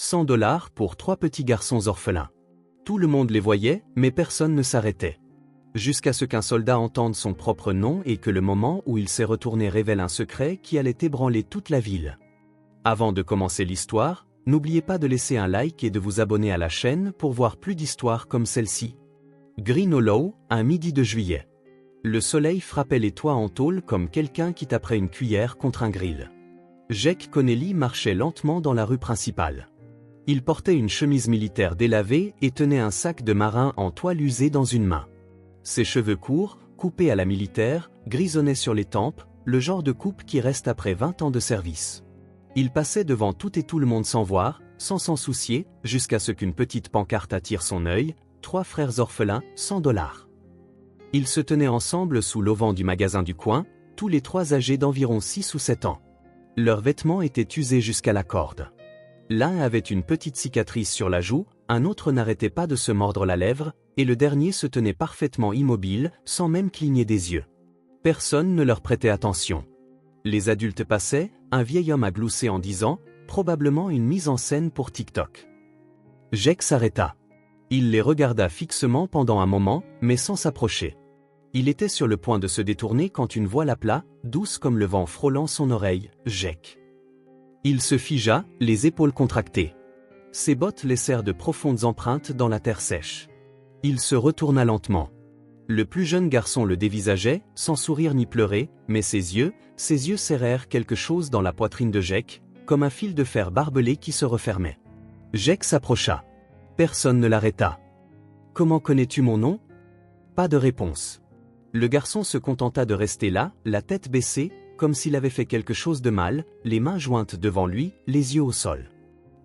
$100 pour 3 petits garçons orphelins. Tout le monde les voyait, mais personne ne s'arrêtait. Jusqu'à ce qu'un soldat entende son propre nom et que le moment où il s'est retourné révèle un secret qui allait ébranler toute la ville. Avant de commencer l'histoire, n'oubliez pas de laisser un like et de vous abonner à la chaîne pour voir plus d'histoires comme celle-ci. Green Hollow, un midi de juillet. Le soleil frappait les toits en tôle comme quelqu'un qui taperait une cuillère contre un grill. Jake Connelly marchait lentement dans la rue principale. Il portait une chemise militaire délavée et tenait un sac de marin en toile usée dans une main. Ses cheveux courts, coupés à la militaire, grisonnaient sur les tempes, le genre de coupe qui reste après 20 ans de service. Il passait devant tout et tout le monde sans voir, sans s'en soucier, jusqu'à ce qu'une petite pancarte attire son œil, 3 frères orphelins, $100. Ils se tenaient ensemble sous l'auvent du magasin du coin, tous les 3 âgés d'environ 6 ou 7 ans. Leurs vêtements étaient usés jusqu'à la corde. L'un avait une petite cicatrice sur la joue, un autre n'arrêtait pas de se mordre la lèvre, et le dernier se tenait parfaitement immobile, sans même cligner des yeux. Personne ne leur prêtait attention. Les adultes passaient, un vieil homme a gloussé en disant, probablement une mise en scène pour TikTok. Jake s'arrêta. Il les regarda fixement pendant un moment, mais sans s'approcher. Il était sur le point de se détourner quand une voix l'appela, douce comme le vent frôlant son oreille, « Jake ». Il se figea, les épaules contractées. Ses bottes laissèrent de profondes empreintes dans la terre sèche. Il se retourna lentement. Le plus jeune garçon le dévisageait, sans sourire ni pleurer, mais ses yeux serrèrent quelque chose dans la poitrine de Jake, comme un fil de fer barbelé qui se refermait. Jake s'approcha. Personne ne l'arrêta. « Comment connais-tu mon nom ?» Pas de réponse. Le garçon se contenta de rester là, la tête baissée, comme s'il avait fait quelque chose de mal, les mains jointes devant lui, les yeux au sol.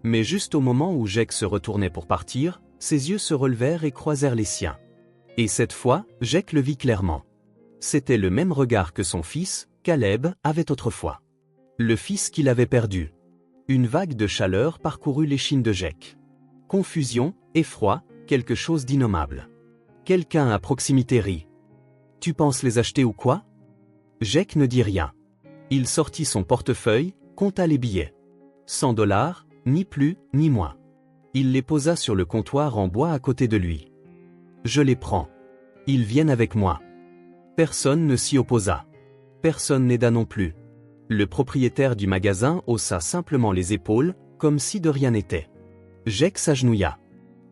Mais juste au moment où Jake se retournait pour partir, ses yeux se relevèrent et croisèrent les siens. Et cette fois, Jake le vit clairement. C'était le même regard que son fils, Caleb, avait autrefois. Le fils qu'il avait perdu. Une vague de chaleur parcourut l'échine de Jake. Confusion, effroi, quelque chose d'innommable. Quelqu'un à proximité rit. « Tu penses les acheter ou quoi ?» Jake ne dit rien. Il sortit son portefeuille, compta les billets. $100, ni plus, ni moins. Il les posa sur le comptoir en bois à côté de lui. Je les prends. Ils viennent avec moi. Personne ne s'y opposa. Personne n'aida non plus. Le propriétaire du magasin haussa simplement les épaules, comme si de rien n'était. Jake s'agenouilla.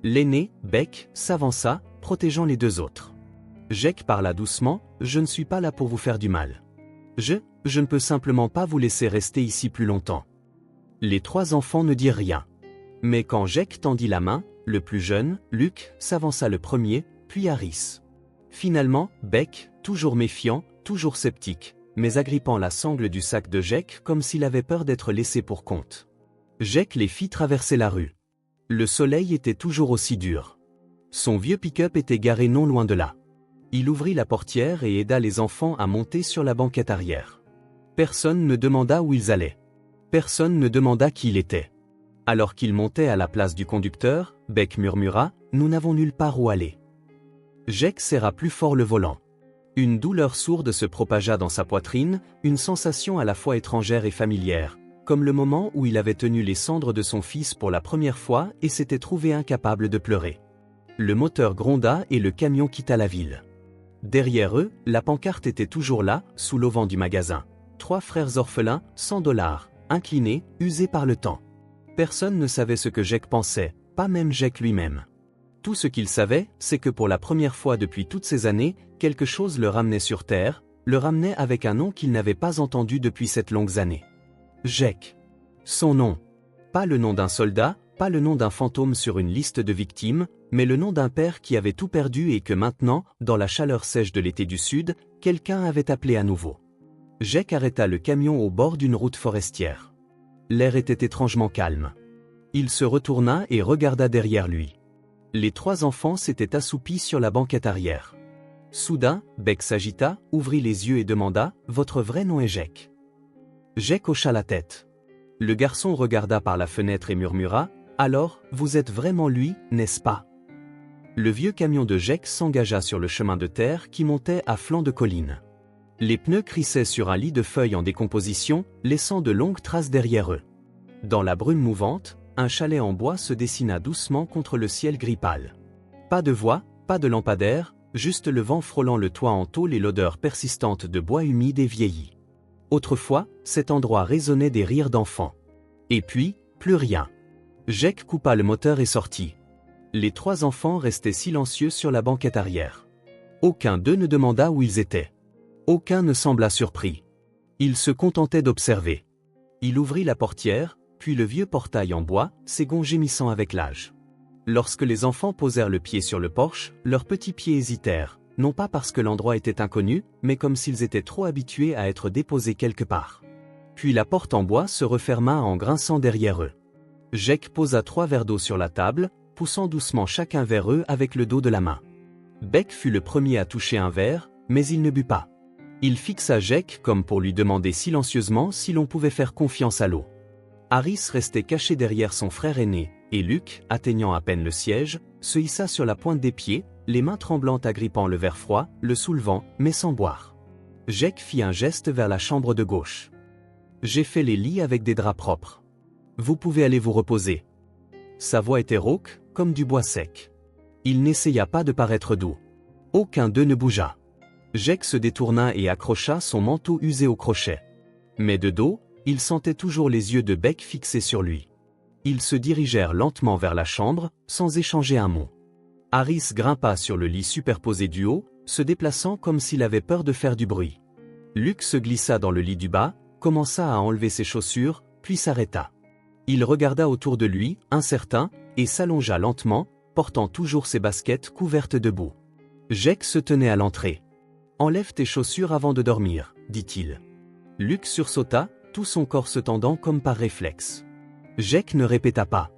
L'aîné, Beck, s'avança, protégeant les 2 autres. Jake parla doucement, « Je ne suis pas là pour vous faire du mal. Je ne peux simplement pas vous laisser rester ici plus longtemps. » Les 3 enfants ne dirent rien. Mais quand Jake tendit la main, le plus jeune, Luke, s'avança le premier, puis Harris. Finalement, Beck, toujours méfiant, toujours sceptique, mais agrippant la sangle du sac de Jake comme s'il avait peur d'être laissé pour compte. Jake les fit traverser la rue. Le soleil était toujours aussi dur. Son vieux pick-up était garé non loin de là. Il ouvrit la portière et aida les enfants à monter sur la banquette arrière. Personne ne demanda où ils allaient. Personne ne demanda qui il était. Alors qu'ils montaient à la place du conducteur, Beck murmura, « Nous n'avons nulle part où aller. » Jake serra plus fort le volant. Une douleur sourde se propagea dans sa poitrine, une sensation à la fois étrangère et familière, comme le moment où il avait tenu les cendres de son fils pour la première fois et s'était trouvé incapable de pleurer. Le moteur gronda et le camion quitta la ville. Derrière eux, la pancarte était toujours là, sous l'auvent du magasin. 3 frères orphelins, $100, inclinés, usés par le temps. Personne ne savait ce que Jake pensait, pas même Jake lui-même. Tout ce qu'il savait, c'est que pour la première fois depuis toutes ces années, quelque chose le ramenait sur Terre, le ramenait avec un nom qu'il n'avait pas entendu depuis cette longues années. Jake. Son nom. Pas le nom d'un soldat, pas le nom d'un fantôme sur une liste de victimes, mais le nom d'un père qui avait tout perdu et que maintenant, dans la chaleur sèche de l'été du Sud, quelqu'un avait appelé à nouveau. Jake arrêta le camion au bord d'une route forestière. L'air était étrangement calme. Il se retourna et regarda derrière lui. Les 3 enfants s'étaient assoupis sur la banquette arrière. Soudain, Beck s'agita, ouvrit les yeux et demanda « Votre vrai nom est Jake ?» Jake hocha la tête. Le garçon regarda par la fenêtre et murmura « Alors, vous êtes vraiment lui, n'est-ce pas ?» Le vieux camion de Jake s'engagea sur le chemin de terre qui montait à flanc de colline. Les pneus crissaient sur un lit de feuilles en décomposition, laissant de longues traces derrière eux. Dans la brume mouvante, un chalet en bois se dessina doucement contre le ciel gris pâle. Pas de voix, pas de lampadaire, juste le vent frôlant le toit en tôle et l'odeur persistante de bois humide et vieilli. Autrefois, cet endroit résonnait des rires d'enfants. Et puis, plus rien. Jake coupa le moteur et sortit. Les 3 enfants restaient silencieux sur la banquette arrière. Aucun d'eux ne demanda où ils étaient. Aucun ne sembla surpris. Ils se contentaient d'observer. Il ouvrit la portière, puis le vieux portail en bois, ses gonds gémissant avec l'âge. Lorsque les enfants posèrent le pied sur le porche, leurs petits pieds hésitèrent, non pas parce que l'endroit était inconnu, mais comme s'ils étaient trop habitués à être déposés quelque part. Puis la porte en bois se referma en grinçant derrière eux. Jake posa 3 verres d'eau sur la table, poussant doucement chacun vers eux avec le dos de la main. Beck fut le premier à toucher un verre, mais il ne but pas. Il fixa Jake comme pour lui demander silencieusement si l'on pouvait faire confiance à l'eau. Harris restait caché derrière son frère aîné, et Luke, atteignant à peine le siège, se hissa sur la pointe des pieds, les mains tremblantes agrippant le verre froid, le soulevant, mais sans boire. Jake fit un geste vers la chambre de gauche. « J'ai fait les lits avec des draps propres. Vous pouvez aller vous reposer. » Sa voix était rauque, comme du bois sec. Il n'essaya pas de paraître doux. Aucun d'eux ne bougea. Jake se détourna et accrocha son manteau usé au crochet. Mais de dos, il sentait toujours les yeux de Beck fixés sur lui. Ils se dirigèrent lentement vers la chambre, sans échanger un mot. Harris grimpa sur le lit superposé du haut, se déplaçant comme s'il avait peur de faire du bruit. Luke se glissa dans le lit du bas, commença à enlever ses chaussures, puis s'arrêta. Il regarda autour de lui, incertain, et s'allongea lentement, portant toujours ses baskets couvertes de boue. Jake se tenait à l'entrée. « Enlève tes chaussures avant de dormir, » dit-il. Luke sursauta, tout son corps se tendant comme par réflexe. Jake ne répéta pas.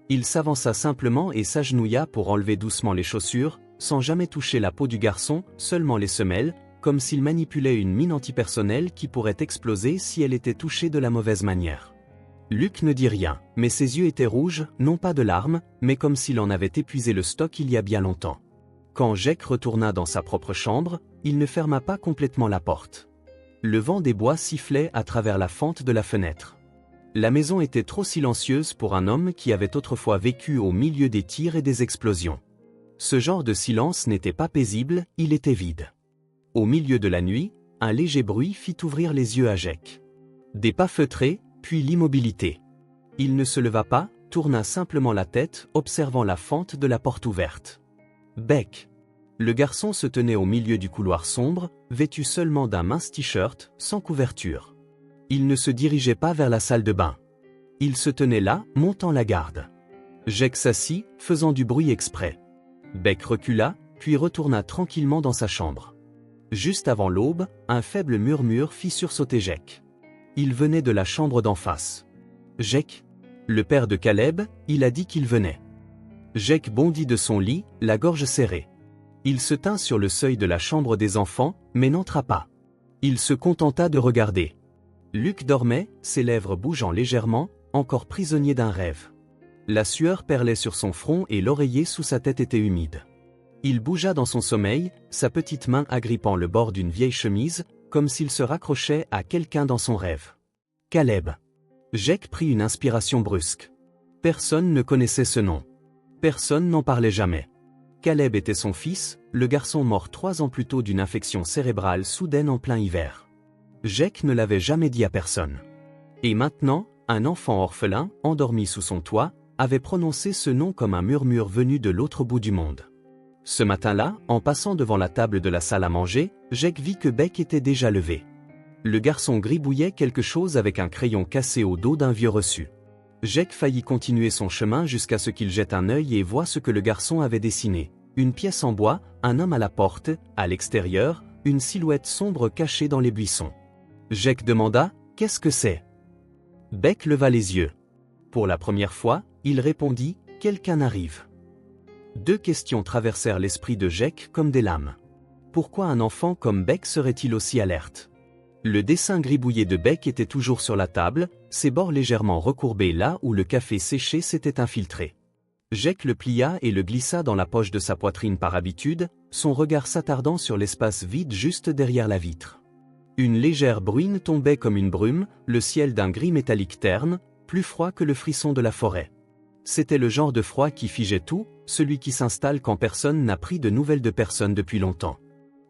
Il s'avança simplement et s'agenouilla pour enlever doucement les chaussures, sans jamais toucher la peau du garçon, seulement les semelles, comme s'il manipulait une mine antipersonnelle qui pourrait exploser si elle était touchée de la mauvaise manière. Luke ne dit rien, mais ses yeux étaient rouges, non pas de larmes, mais comme s'il en avait épuisé le stock il y a bien longtemps. Quand Jake retourna dans sa propre chambre, il ne ferma pas complètement la porte. Le vent des bois sifflait à travers la fente de la fenêtre. La maison était trop silencieuse pour un homme qui avait autrefois vécu au milieu des tirs et des explosions. Ce genre de silence n'était pas paisible, il était vide. Au milieu de la nuit, un léger bruit fit ouvrir les yeux à Jake. Des pas feutrés, puis l'immobilité. Il ne se leva pas, tourna simplement la tête, observant la fente de la porte ouverte. Beck. Le garçon se tenait au milieu du couloir sombre, vêtu seulement d'un mince t-shirt, sans couverture. Il ne se dirigeait pas vers la salle de bain. Il se tenait là, montant la garde. Jake s'assit, faisant du bruit exprès. Beck recula, puis retourna tranquillement dans sa chambre. Juste avant l'aube, un faible murmure fit sursauter Jake. Il venait de la chambre d'en face. Jake, le père de Caleb, il a dit qu'il venait. Jake bondit de son lit, la gorge serrée. Il se tint sur le seuil de la chambre des enfants, mais n'entra pas. Il se contenta de regarder. Luke dormait, ses lèvres bougeant légèrement, encore prisonnier d'un rêve. La sueur perlait sur son front et l'oreiller sous sa tête était humide. Il bougea dans son sommeil, sa petite main agrippant le bord d'une vieille chemise, comme s'il se raccrochait à quelqu'un dans son rêve. Caleb. Jake prit une inspiration brusque. Personne ne connaissait ce nom. Personne n'en parlait jamais. Caleb était son fils, le garçon mort 3 ans plus tôt d'une infection cérébrale soudaine en plein hiver. Jake ne l'avait jamais dit à personne. Et maintenant, un enfant orphelin, endormi sous son toit, avait prononcé ce nom comme un murmure venu de l'autre bout du monde. Ce matin-là, en passant devant la table de la salle à manger, Jake vit que Beck était déjà levé. Le garçon gribouillait quelque chose avec un crayon cassé au dos d'un vieux reçu. Jake faillit continuer son chemin jusqu'à ce qu'il jette un œil et voit ce que le garçon avait dessiné. Une pièce en bois, un homme à la porte, à l'extérieur, une silhouette sombre cachée dans les buissons. Jake demanda « Qu'est-ce que c'est ?» Beck leva les yeux. Pour la première fois, il répondit « Quelqu'un arrive ». 2 questions traversèrent l'esprit de Jake comme des lames. Pourquoi un enfant comme Beck serait-il aussi alerte? Le dessin gribouillé de Beck était toujours sur la table, ses bords légèrement recourbés là où le café séché s'était infiltré. Jake le plia et le glissa dans la poche de sa poitrine par habitude, son regard s'attardant sur l'espace vide juste derrière la vitre. Une légère bruine tombait comme une brume, le ciel d'un gris métallique terne, plus froid que le frisson de la forêt. C'était le genre de froid qui figeait tout, celui qui s'installe quand personne n'a pris de nouvelles de personne depuis longtemps.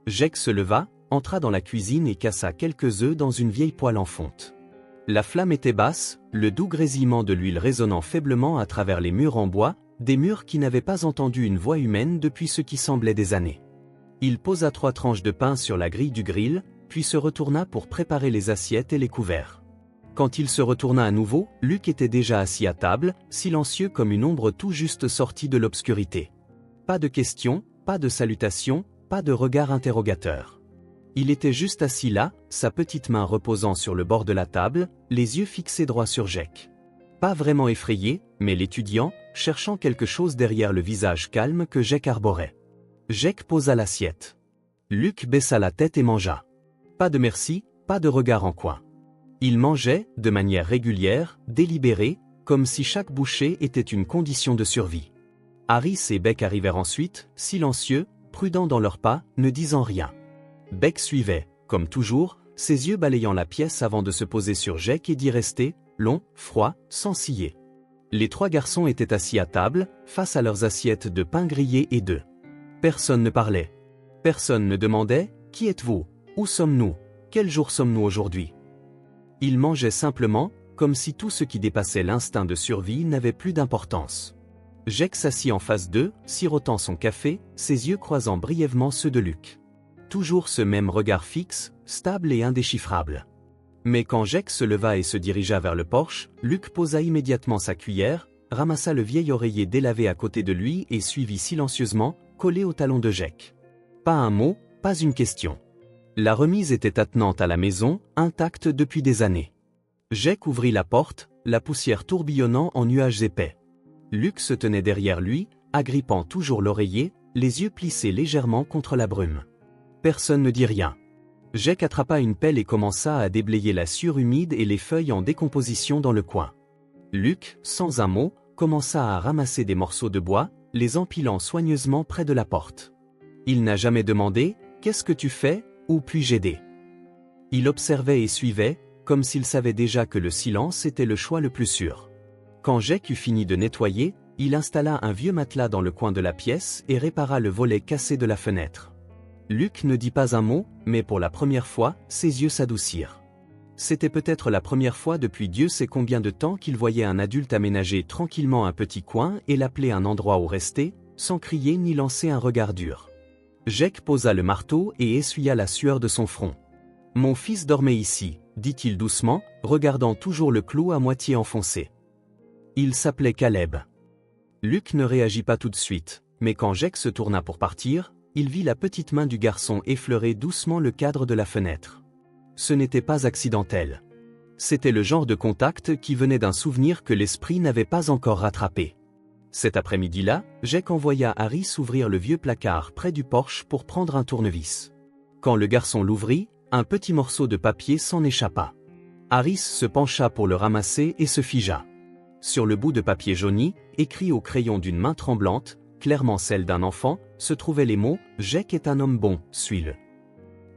Jake se leva, entra dans la cuisine et cassa quelques œufs dans une vieille poêle en fonte. La flamme était basse, le doux grésillement de l'huile résonnant faiblement à travers les murs en bois, des murs qui n'avaient pas entendu une voix humaine depuis ce qui semblait des années. Il posa 3 tranches de pain sur la grille du grill, puis se retourna pour préparer les assiettes et les couverts. Quand il se retourna à nouveau, Luke était déjà assis à table, silencieux comme une ombre tout juste sortie de l'obscurité. Pas de questions, pas de salutations, pas de regard interrogateur. Il était juste assis là, sa petite main reposant sur le bord de la table, les yeux fixés droit sur Jake. Pas vraiment effrayé, mais l'étudiant, cherchant quelque chose derrière le visage calme que Jake arborait. Jake posa l'assiette. Luke baissa la tête et mangea. Pas de merci, pas de regard en coin. Il mangeait, de manière régulière, délibérée, comme si chaque bouchée était une condition de survie. Harris et Beck arrivèrent ensuite, silencieux, prudents dans leurs pas, ne disant rien. Beck suivait, comme toujours, ses yeux balayant la pièce avant de se poser sur Jake et d'y rester, long, froid, sans ciller. Les 3 garçons étaient assis à table, face à leurs assiettes de pain grillé et d'œufs. Personne ne parlait. Personne ne demandait « Qui êtes-vous ? Où sommes-nous ? Quel jour sommes-nous aujourd'hui ?» Ils mangeaient simplement, comme si tout ce qui dépassait l'instinct de survie n'avait plus d'importance. Jake s'assit en face d'eux, sirotant son café, ses yeux croisant brièvement ceux de Luke. Toujours ce même regard fixe, stable et indéchiffrable. Mais quand Jake se leva et se dirigea vers le porche, Luke posa immédiatement sa cuillère, ramassa le vieil oreiller délavé à côté de lui et suivit silencieusement, collé au talon de Jake. Pas un mot, pas une question. La remise était attenante à la maison, intacte depuis des années. Jake ouvrit la porte, la poussière tourbillonnant en nuages épais. Luke se tenait derrière lui, agrippant toujours l'oreiller, les yeux plissés légèrement contre la brume. Personne ne dit rien. Jake attrapa une pelle et commença à déblayer la sueur humide et les feuilles en décomposition dans le coin. Luke, sans un mot, commença à ramasser des morceaux de bois, les empilant soigneusement près de la porte. Il n'a jamais demandé « Qu'est-ce que tu fais ? Où puis-je aider ?» Il observait et suivait, comme s'il savait déjà que le silence était le choix le plus sûr. Quand Jake eut fini de nettoyer, il installa un vieux matelas dans le coin de la pièce et répara le volet cassé de la fenêtre. Luke ne dit pas un mot, mais pour la première fois, ses yeux s'adoucirent. C'était peut-être la première fois depuis Dieu sait combien de temps qu'il voyait un adulte aménager tranquillement un petit coin et l'appeler un endroit où rester, sans crier ni lancer un regard dur. Jake posa le marteau et essuya la sueur de son front. « Mon fils dormait ici », dit-il doucement, regardant toujours le clou à moitié enfoncé. Il s'appelait Caleb. Luke ne réagit pas tout de suite, mais quand Jake se tourna pour partir, il vit la petite main du garçon effleurer doucement le cadre de la fenêtre. Ce n'était pas accidentel. C'était le genre de contact qui venait d'un souvenir que l'esprit n'avait pas encore rattrapé. Cet après-midi-là, Jake envoya Harris ouvrir le vieux placard près du porche pour prendre un tournevis. Quand le garçon l'ouvrit, un petit morceau de papier s'en échappa. Harris se pencha pour le ramasser et se figea. Sur le bout de papier jauni, écrit au crayon d'une main tremblante, clairement celle d'un enfant, se trouvaient les mots « Jake est un homme bon, suis-le ».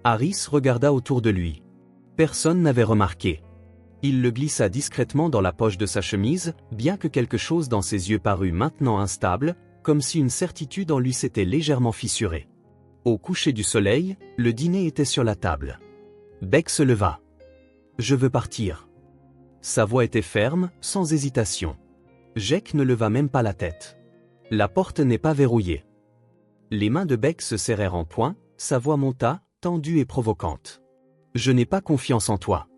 Harris regarda autour de lui. Personne n'avait remarqué. Il le glissa discrètement dans la poche de sa chemise, bien que quelque chose dans ses yeux parut maintenant instable, comme si une certitude en lui s'était légèrement fissurée. Au coucher du soleil, le dîner était sur la table. Beck se leva. « Je veux partir. » Sa voix était ferme, sans hésitation. Jake ne leva même pas la tête. « La porte n'est pas verrouillée. » Les mains de Beck se serrèrent en poing, sa voix monta, tendue et provocante. « Je n'ai pas confiance en toi.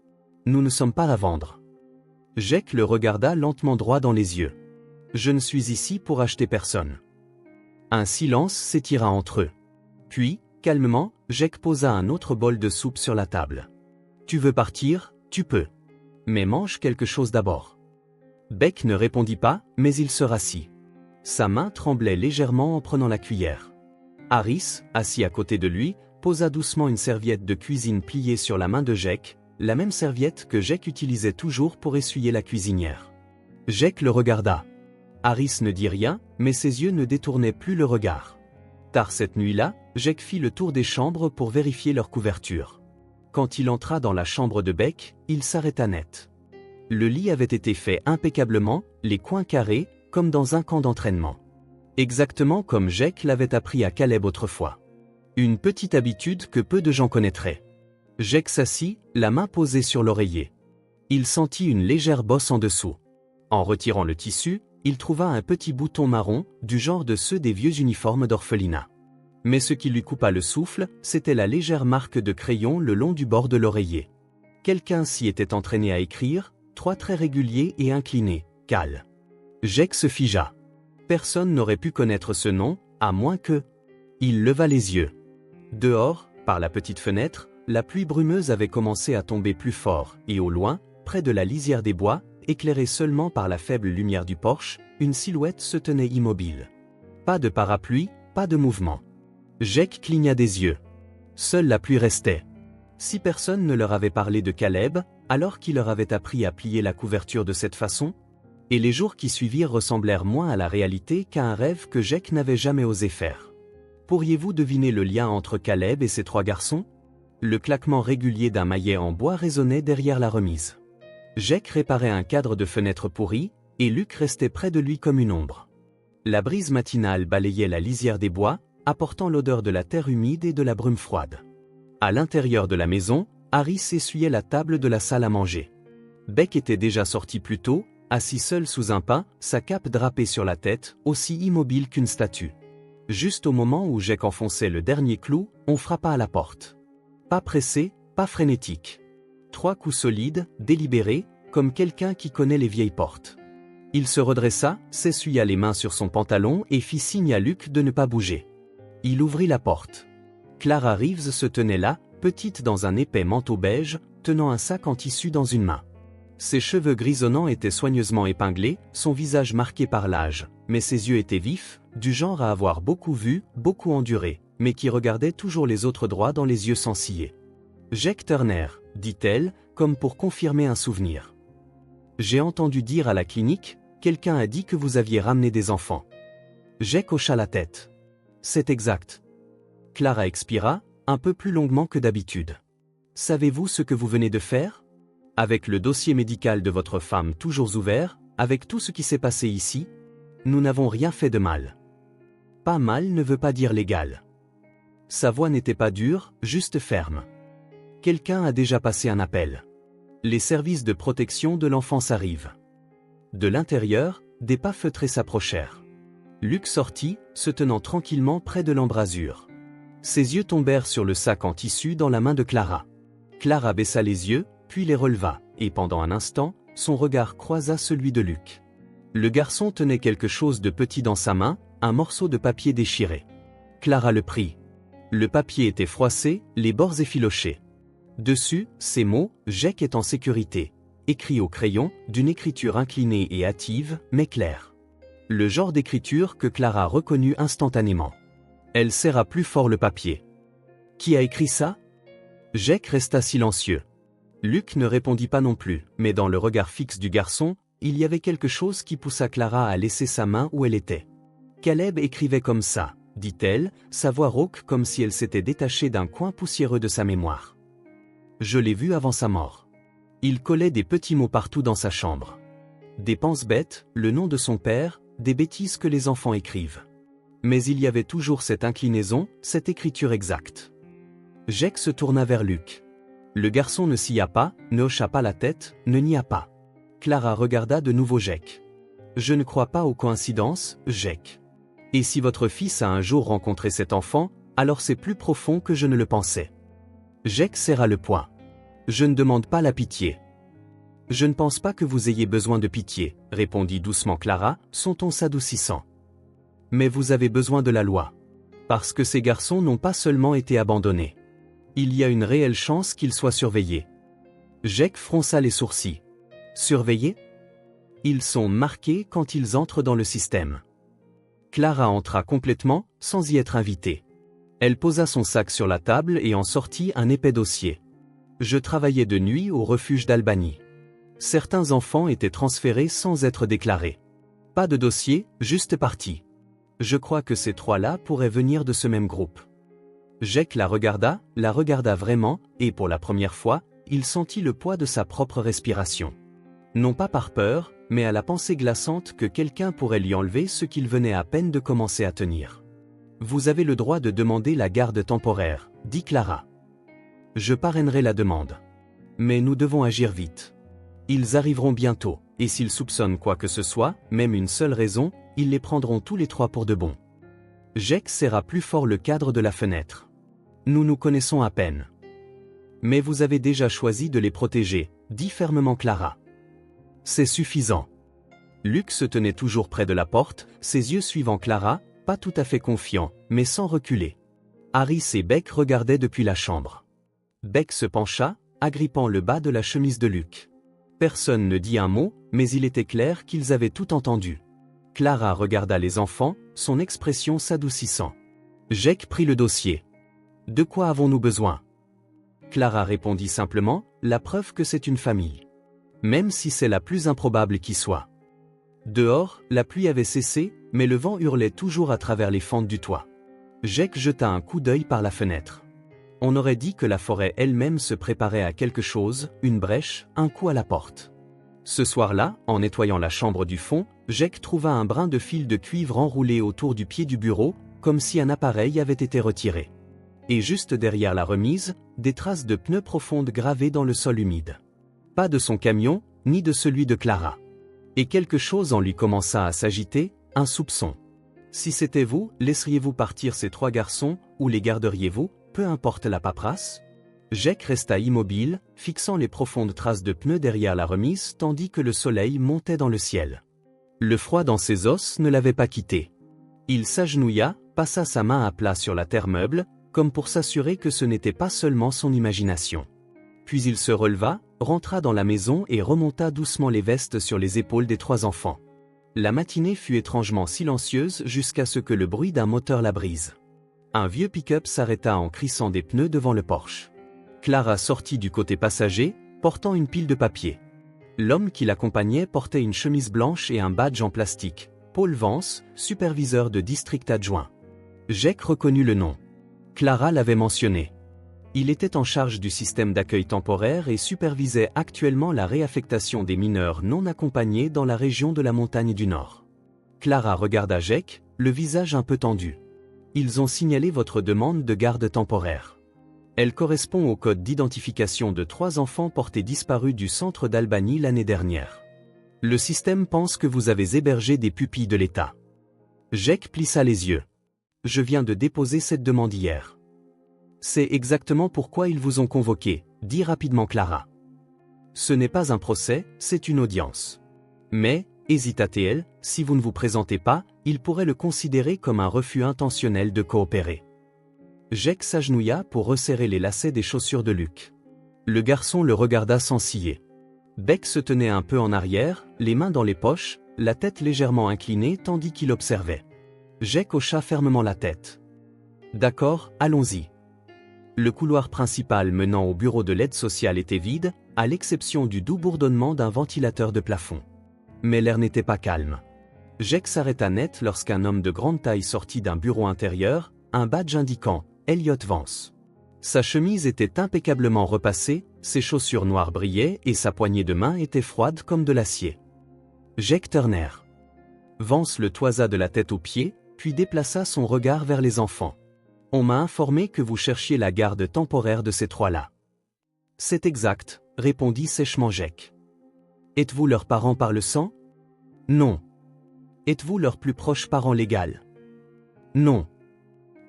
Nous ne sommes pas à vendre. » Jake le regarda lentement droit dans les yeux. « Je ne suis ici pour acheter personne. » Un silence s'étira entre eux. Puis, calmement, Jake posa un autre bol de soupe sur la table. « Tu veux partir, tu peux. Mais mange quelque chose d'abord. » Beck ne répondit pas, mais il se rassit. Sa main tremblait légèrement en prenant la cuillère. Harris, assis à côté de lui, posa doucement une serviette de cuisine pliée sur la main de Jake, la même serviette que Jake utilisait toujours pour essuyer la cuisinière. Jake le regarda. Harris ne dit rien, mais ses yeux ne détournaient plus le regard. Tard cette nuit-là, Jake fit le tour des chambres pour vérifier leur couverture. Quand il entra dans la chambre de Beck, il s'arrêta net. Le lit avait été fait impeccablement, les coins carrés, comme dans un camp d'entraînement. Exactement comme Jake l'avait appris à Caleb autrefois. Une petite habitude que peu de gens connaîtraient. Jake s'assit, la main posée sur l'oreiller. Il sentit une légère bosse en dessous. En retirant le tissu, il trouva un petit bouton marron, du genre de ceux des vieux uniformes d'orphelinat. Mais ce qui lui coupa le souffle, c'était la légère marque de crayon le long du bord de l'oreiller. Quelqu'un s'y était entraîné à écrire, 3 traits réguliers et inclinés, Cal. Jake se figea. Personne n'aurait pu connaître ce nom, à moins que... Il leva les yeux. Dehors, par la petite fenêtre, la pluie brumeuse avait commencé à tomber plus fort, et au loin, près de la lisière des bois, éclairée seulement par la faible lumière du porche, une silhouette se tenait immobile. Pas de parapluie, pas de mouvement. Jake cligna des yeux. Seule la pluie restait. Si personne ne leur avait parlé de Caleb, alors qu'il leur avait appris à plier la couverture de cette façon, et les jours qui suivirent ressemblèrent moins à la réalité qu'à un rêve que Jake n'avait jamais osé faire. Pourriez-vous deviner le lien entre Caleb et ces 3 garçons? Le claquement régulier d'un maillet en bois résonnait derrière la remise. Jake réparait un cadre de fenêtre pourri, et Luke restait près de lui comme une ombre. La brise matinale balayait la lisière des bois, apportant l'odeur de la terre humide et de la brume froide. À l'intérieur de la maison, Harris essuyait la table de la salle à manger. Beck était déjà sorti plus tôt, assis seul sous un pin, sa cape drapée sur la tête, aussi immobile qu'une statue. Juste au moment où Jake enfonçait le dernier clou, on frappa à la porte. Pas pressé, pas frénétique. 3 coups solides, délibérés, comme quelqu'un qui connaît les vieilles portes. Il se redressa, s'essuya les mains sur son pantalon et fit signe à Luke de ne pas bouger. Il ouvrit la porte. Clara Reeves se tenait là, petite dans un épais manteau beige, tenant un sac en tissu dans une main. Ses cheveux grisonnants étaient soigneusement épinglés, son visage marqué par l'âge, mais ses yeux étaient vifs, du genre à avoir beaucoup vu, beaucoup enduré, mais qui regardaient toujours les autres droit dans les yeux sans ciller. « Jake Turner », dit-elle, comme pour confirmer un souvenir. « J'ai entendu dire à la clinique, quelqu'un a dit que vous aviez ramené des enfants. » Jake hocha la tête. « C'est exact. » Clara expira, un peu plus longuement que d'habitude. « Savez-vous ce que vous venez de faire ? Avec le dossier médical de votre femme toujours ouvert, avec tout ce qui s'est passé ici, nous n'avons rien fait de mal. » Pas mal ne veut pas dire légal. Sa voix n'était pas dure, juste ferme. Quelqu'un a déjà passé un appel. Les services de protection de l'enfance arrivent. De l'intérieur, des pas feutrés s'approchèrent. Luke sortit, se tenant tranquillement près de l'embrasure. Ses yeux tombèrent sur le sac en tissu dans la main de Clara. Clara baissa les yeux, puis les releva, et pendant un instant, son regard croisa celui de Luke. Le garçon tenait quelque chose de petit dans sa main, un morceau de papier déchiré. Clara le prit. Le papier était froissé, les bords effilochés. Dessus, ces mots, « Jake est en sécurité », écrits au crayon, d'une écriture inclinée et hâtive, mais claire. Le genre d'écriture que Clara reconnut instantanément. Elle serra plus fort le papier. « Qui a écrit ça ?» Jake resta silencieux. Luke ne répondit pas non plus, mais dans le regard fixe du garçon, il y avait quelque chose qui poussa Clara à laisser sa main où elle était. « Caleb écrivait comme ça », dit-elle, sa voix rauque comme si elle s'était détachée d'un coin poussiéreux de sa mémoire. « Je l'ai vu avant sa mort. Il collait des petits mots partout dans sa chambre. Des pense-bêtes, le nom de son père, des bêtises que les enfants écrivent. Mais il y avait toujours cette inclinaison, cette écriture exacte. » Jake se tourna vers Luke. Le garçon ne sia pas, ne hocha pas la tête, ne nia pas. Clara regarda de nouveau Jake. « Je ne crois pas aux coïncidences, Jake. Et si votre fils a un jour rencontré cet enfant, alors c'est plus profond que je ne le pensais. » Jake serra le poing. « Je ne demande pas la pitié. »« Je ne pense pas que vous ayez besoin de pitié, » répondit doucement Clara, son ton s'adoucissant. « Mais vous avez besoin de la loi. Parce que ces garçons n'ont pas seulement été abandonnés. Il y a une réelle chance qu'ils soient surveillés. » Jake fronça les sourcils. « Surveillés ? Ils sont marqués quand ils entrent dans le système. » Clara entra complètement, sans y être invitée. Elle posa son sac sur la table et en sortit un épais dossier. « Je travaillais de nuit au refuge d'Albany. Certains enfants étaient transférés sans être déclarés. Pas de dossier, juste partis. Je crois que ces 3-là pourraient venir de ce même groupe. » Jake la regarda vraiment, et pour la première fois, il sentit le poids de sa propre respiration. Non pas par peur, mais à la pensée glaçante que quelqu'un pourrait lui enlever ce qu'il venait à peine de commencer à tenir. « Vous avez le droit de demander la garde temporaire, » dit Clara. « Je parrainerai la demande. Mais nous devons agir vite. Ils arriveront bientôt, et s'ils soupçonnent quoi que ce soit, même une seule raison, ils les prendront tous les trois pour de bon. » Jake serra plus fort le cadre de la fenêtre. « Nous nous connaissons à peine. »« Mais vous avez déjà choisi de les protéger, » dit fermement Clara. « C'est suffisant. » Luke se tenait toujours près de la porte, ses yeux suivant Clara, pas tout à fait confiant, mais sans reculer. Harris et Beck regardaient depuis la chambre. Beck se pencha, agrippant le bas de la chemise de Luke. Personne ne dit un mot, mais il était clair qu'ils avaient tout entendu. Clara regarda les enfants, son expression s'adoucissant. Jake prit le dossier. « De quoi avons-nous besoin ?» Clara répondit simplement, la preuve que c'est une famille. Même si c'est la plus improbable qui soit. Dehors, la pluie avait cessé, mais le vent hurlait toujours à travers les fentes du toit. Jake jeta un coup d'œil par la fenêtre. On aurait dit que la forêt elle-même se préparait à quelque chose, une brèche, un coup à la porte. Ce soir-là, en nettoyant la chambre du fond, Jake trouva un brin de fil de cuivre enroulé autour du pied du bureau, comme si un appareil avait été retiré. Et juste derrière la remise, des traces de pneus profondes gravées dans le sol humide. Pas de son camion, ni de celui de Clara. Et quelque chose en lui commença à s'agiter, un soupçon. Si c'était vous, laisseriez-vous partir ces trois garçons, ou les garderiez-vous, peu importe la paperasse? Jake resta immobile, fixant les profondes traces de pneus derrière la remise tandis que le soleil montait dans le ciel. Le froid dans ses os ne l'avait pas quitté. Il s'agenouilla, passa sa main à plat sur la terre meuble, comme pour s'assurer que ce n'était pas seulement son imagination. Puis il se releva, rentra dans la maison et remonta doucement les vestes sur les épaules des trois enfants. La matinée fut étrangement silencieuse jusqu'à ce que le bruit d'un moteur la brise. Un vieux pick-up s'arrêta en crissant des pneus devant le porche. Clara sortit du côté passager, portant une pile de papier. L'homme qui l'accompagnait portait une chemise blanche et un badge en plastique. Paul Vance, superviseur de district adjoint. Jake reconnut le nom. Clara l'avait mentionné. Il était en charge du système d'accueil temporaire et supervisait actuellement la réaffectation des mineurs non accompagnés dans la région de la Montagne du Nord. Clara regarda Jake, le visage un peu tendu. Ils ont signalé votre demande de garde temporaire. Elle correspond au code d'identification de 3 enfants portés disparus du centre d'Albany l'année dernière. Le système pense que vous avez hébergé des pupilles de l'État. Jake plissa les yeux. Je viens de déposer cette demande hier. C'est exactement pourquoi ils vous ont convoqué, dit rapidement Clara. Ce n'est pas un procès, c'est une audience. Mais, hésita-t-elle, si vous ne vous présentez pas, il pourrait le considérer comme un refus intentionnel de coopérer. Jake s'agenouilla pour resserrer les lacets des chaussures de Luke. Le garçon le regarda sans ciller. Beck se tenait un peu en arrière, les mains dans les poches, la tête légèrement inclinée tandis qu'il observait. Jake hocha fermement la tête. D'accord, allons-y. Le couloir principal menant au bureau de l'aide sociale était vide, à l'exception du doux bourdonnement d'un ventilateur de plafond. Mais l'air n'était pas calme. Jake s'arrêta net lorsqu'un homme de grande taille sortit d'un bureau intérieur, un badge indiquant « Elliot Vance ». Sa chemise était impeccablement repassée, ses chaussures noires brillaient et sa poignée de main était froide comme de l'acier. Jake Turner. Vance le toisa de la tête aux pieds, puis déplaça son regard vers les enfants. On m'a informé que vous cherchiez la garde temporaire de ces trois-là. C'est exact, répondit sèchement Jake. Êtes-vous leurs parents par le sang? Non. Êtes-vous leur plus proche parent légal? Non.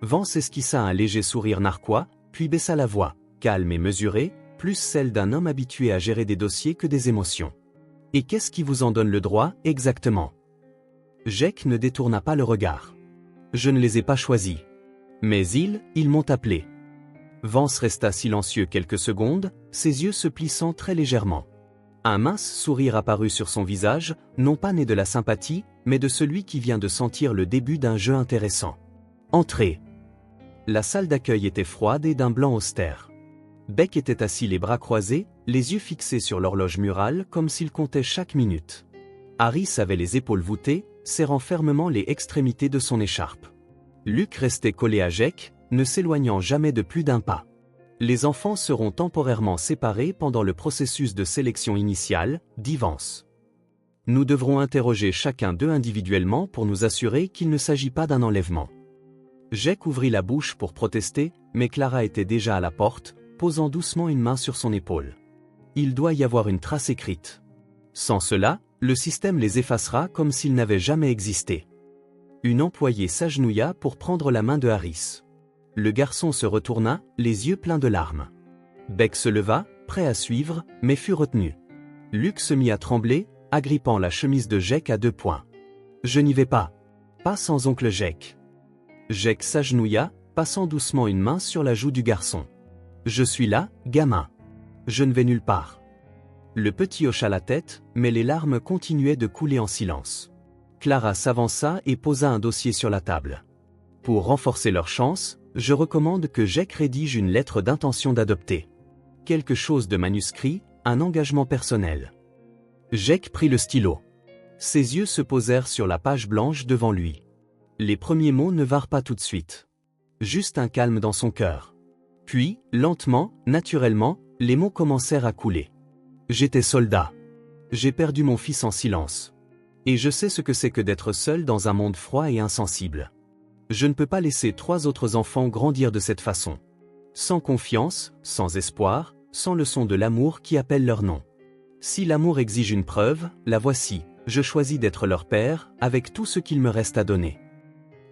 Vance esquissa un léger sourire narquois, puis baissa la voix, calme et mesurée, plus celle d'un homme habitué à gérer des dossiers que des émotions. Et qu'est-ce qui vous en donne le droit, exactement? Jake ne détourna pas le regard. Je ne les ai pas choisis. Mais ils m'ont appelé. Vance resta silencieux quelques secondes, ses yeux se plissant très légèrement. Un mince sourire apparut sur son visage, non pas né de la sympathie, mais de celui qui vient de sentir le début d'un jeu intéressant. Entrez. La salle d'accueil était froide et d'un blanc austère. Beck était assis les bras croisés, les yeux fixés sur l'horloge murale comme s'il comptait chaque minute. Harris avait les épaules voûtées, serrant fermement les extrémités de son écharpe. Luke restait collé à Jake, ne s'éloignant jamais de plus d'un pas. Les enfants seront temporairement séparés pendant le processus de sélection initiale, dit Vance. Nous devrons interroger chacun d'eux individuellement pour nous assurer qu'il ne s'agit pas d'un enlèvement. Jake ouvrit la bouche pour protester, mais Clara était déjà à la porte, posant doucement une main sur son épaule. Il doit y avoir une trace écrite. Sans cela, le système les effacera comme s'ils n'avaient jamais existé. Une employée s'agenouilla pour prendre la main de Harris. Le garçon se retourna, les yeux pleins de larmes. Beck se leva, prêt à suivre, mais fut retenu. Luke se mit à trembler, agrippant la chemise de Jake à 2 poings. « Je n'y vais pas. Pas sans oncle Jake. » Jake s'agenouilla, passant doucement une main sur la joue du garçon. « Je suis là, gamin. Je ne vais nulle part. » Le petit hocha la tête, mais les larmes continuaient de couler en silence. Clara s'avança et posa un dossier sur la table. « Pour renforcer leur chance, je recommande que Jake rédige une lettre d'intention d'adopter. Quelque chose de manuscrit, un engagement personnel. » Jake prit le stylo. Ses yeux se posèrent sur la page blanche devant lui. Les premiers mots ne vinrent pas tout de suite. Juste un calme dans son cœur. Puis, lentement, naturellement, les mots commencèrent à couler. J'étais soldat. J'ai perdu mon fils en silence. Et je sais ce que c'est que d'être seul dans un monde froid et insensible. Je ne peux pas laisser 3 autres enfants grandir de cette façon. Sans confiance, sans espoir, sans leçon de l'amour qui appelle leur nom. Si l'amour exige une preuve, la voici. Je choisis d'être leur père, avec tout ce qu'il me reste à donner.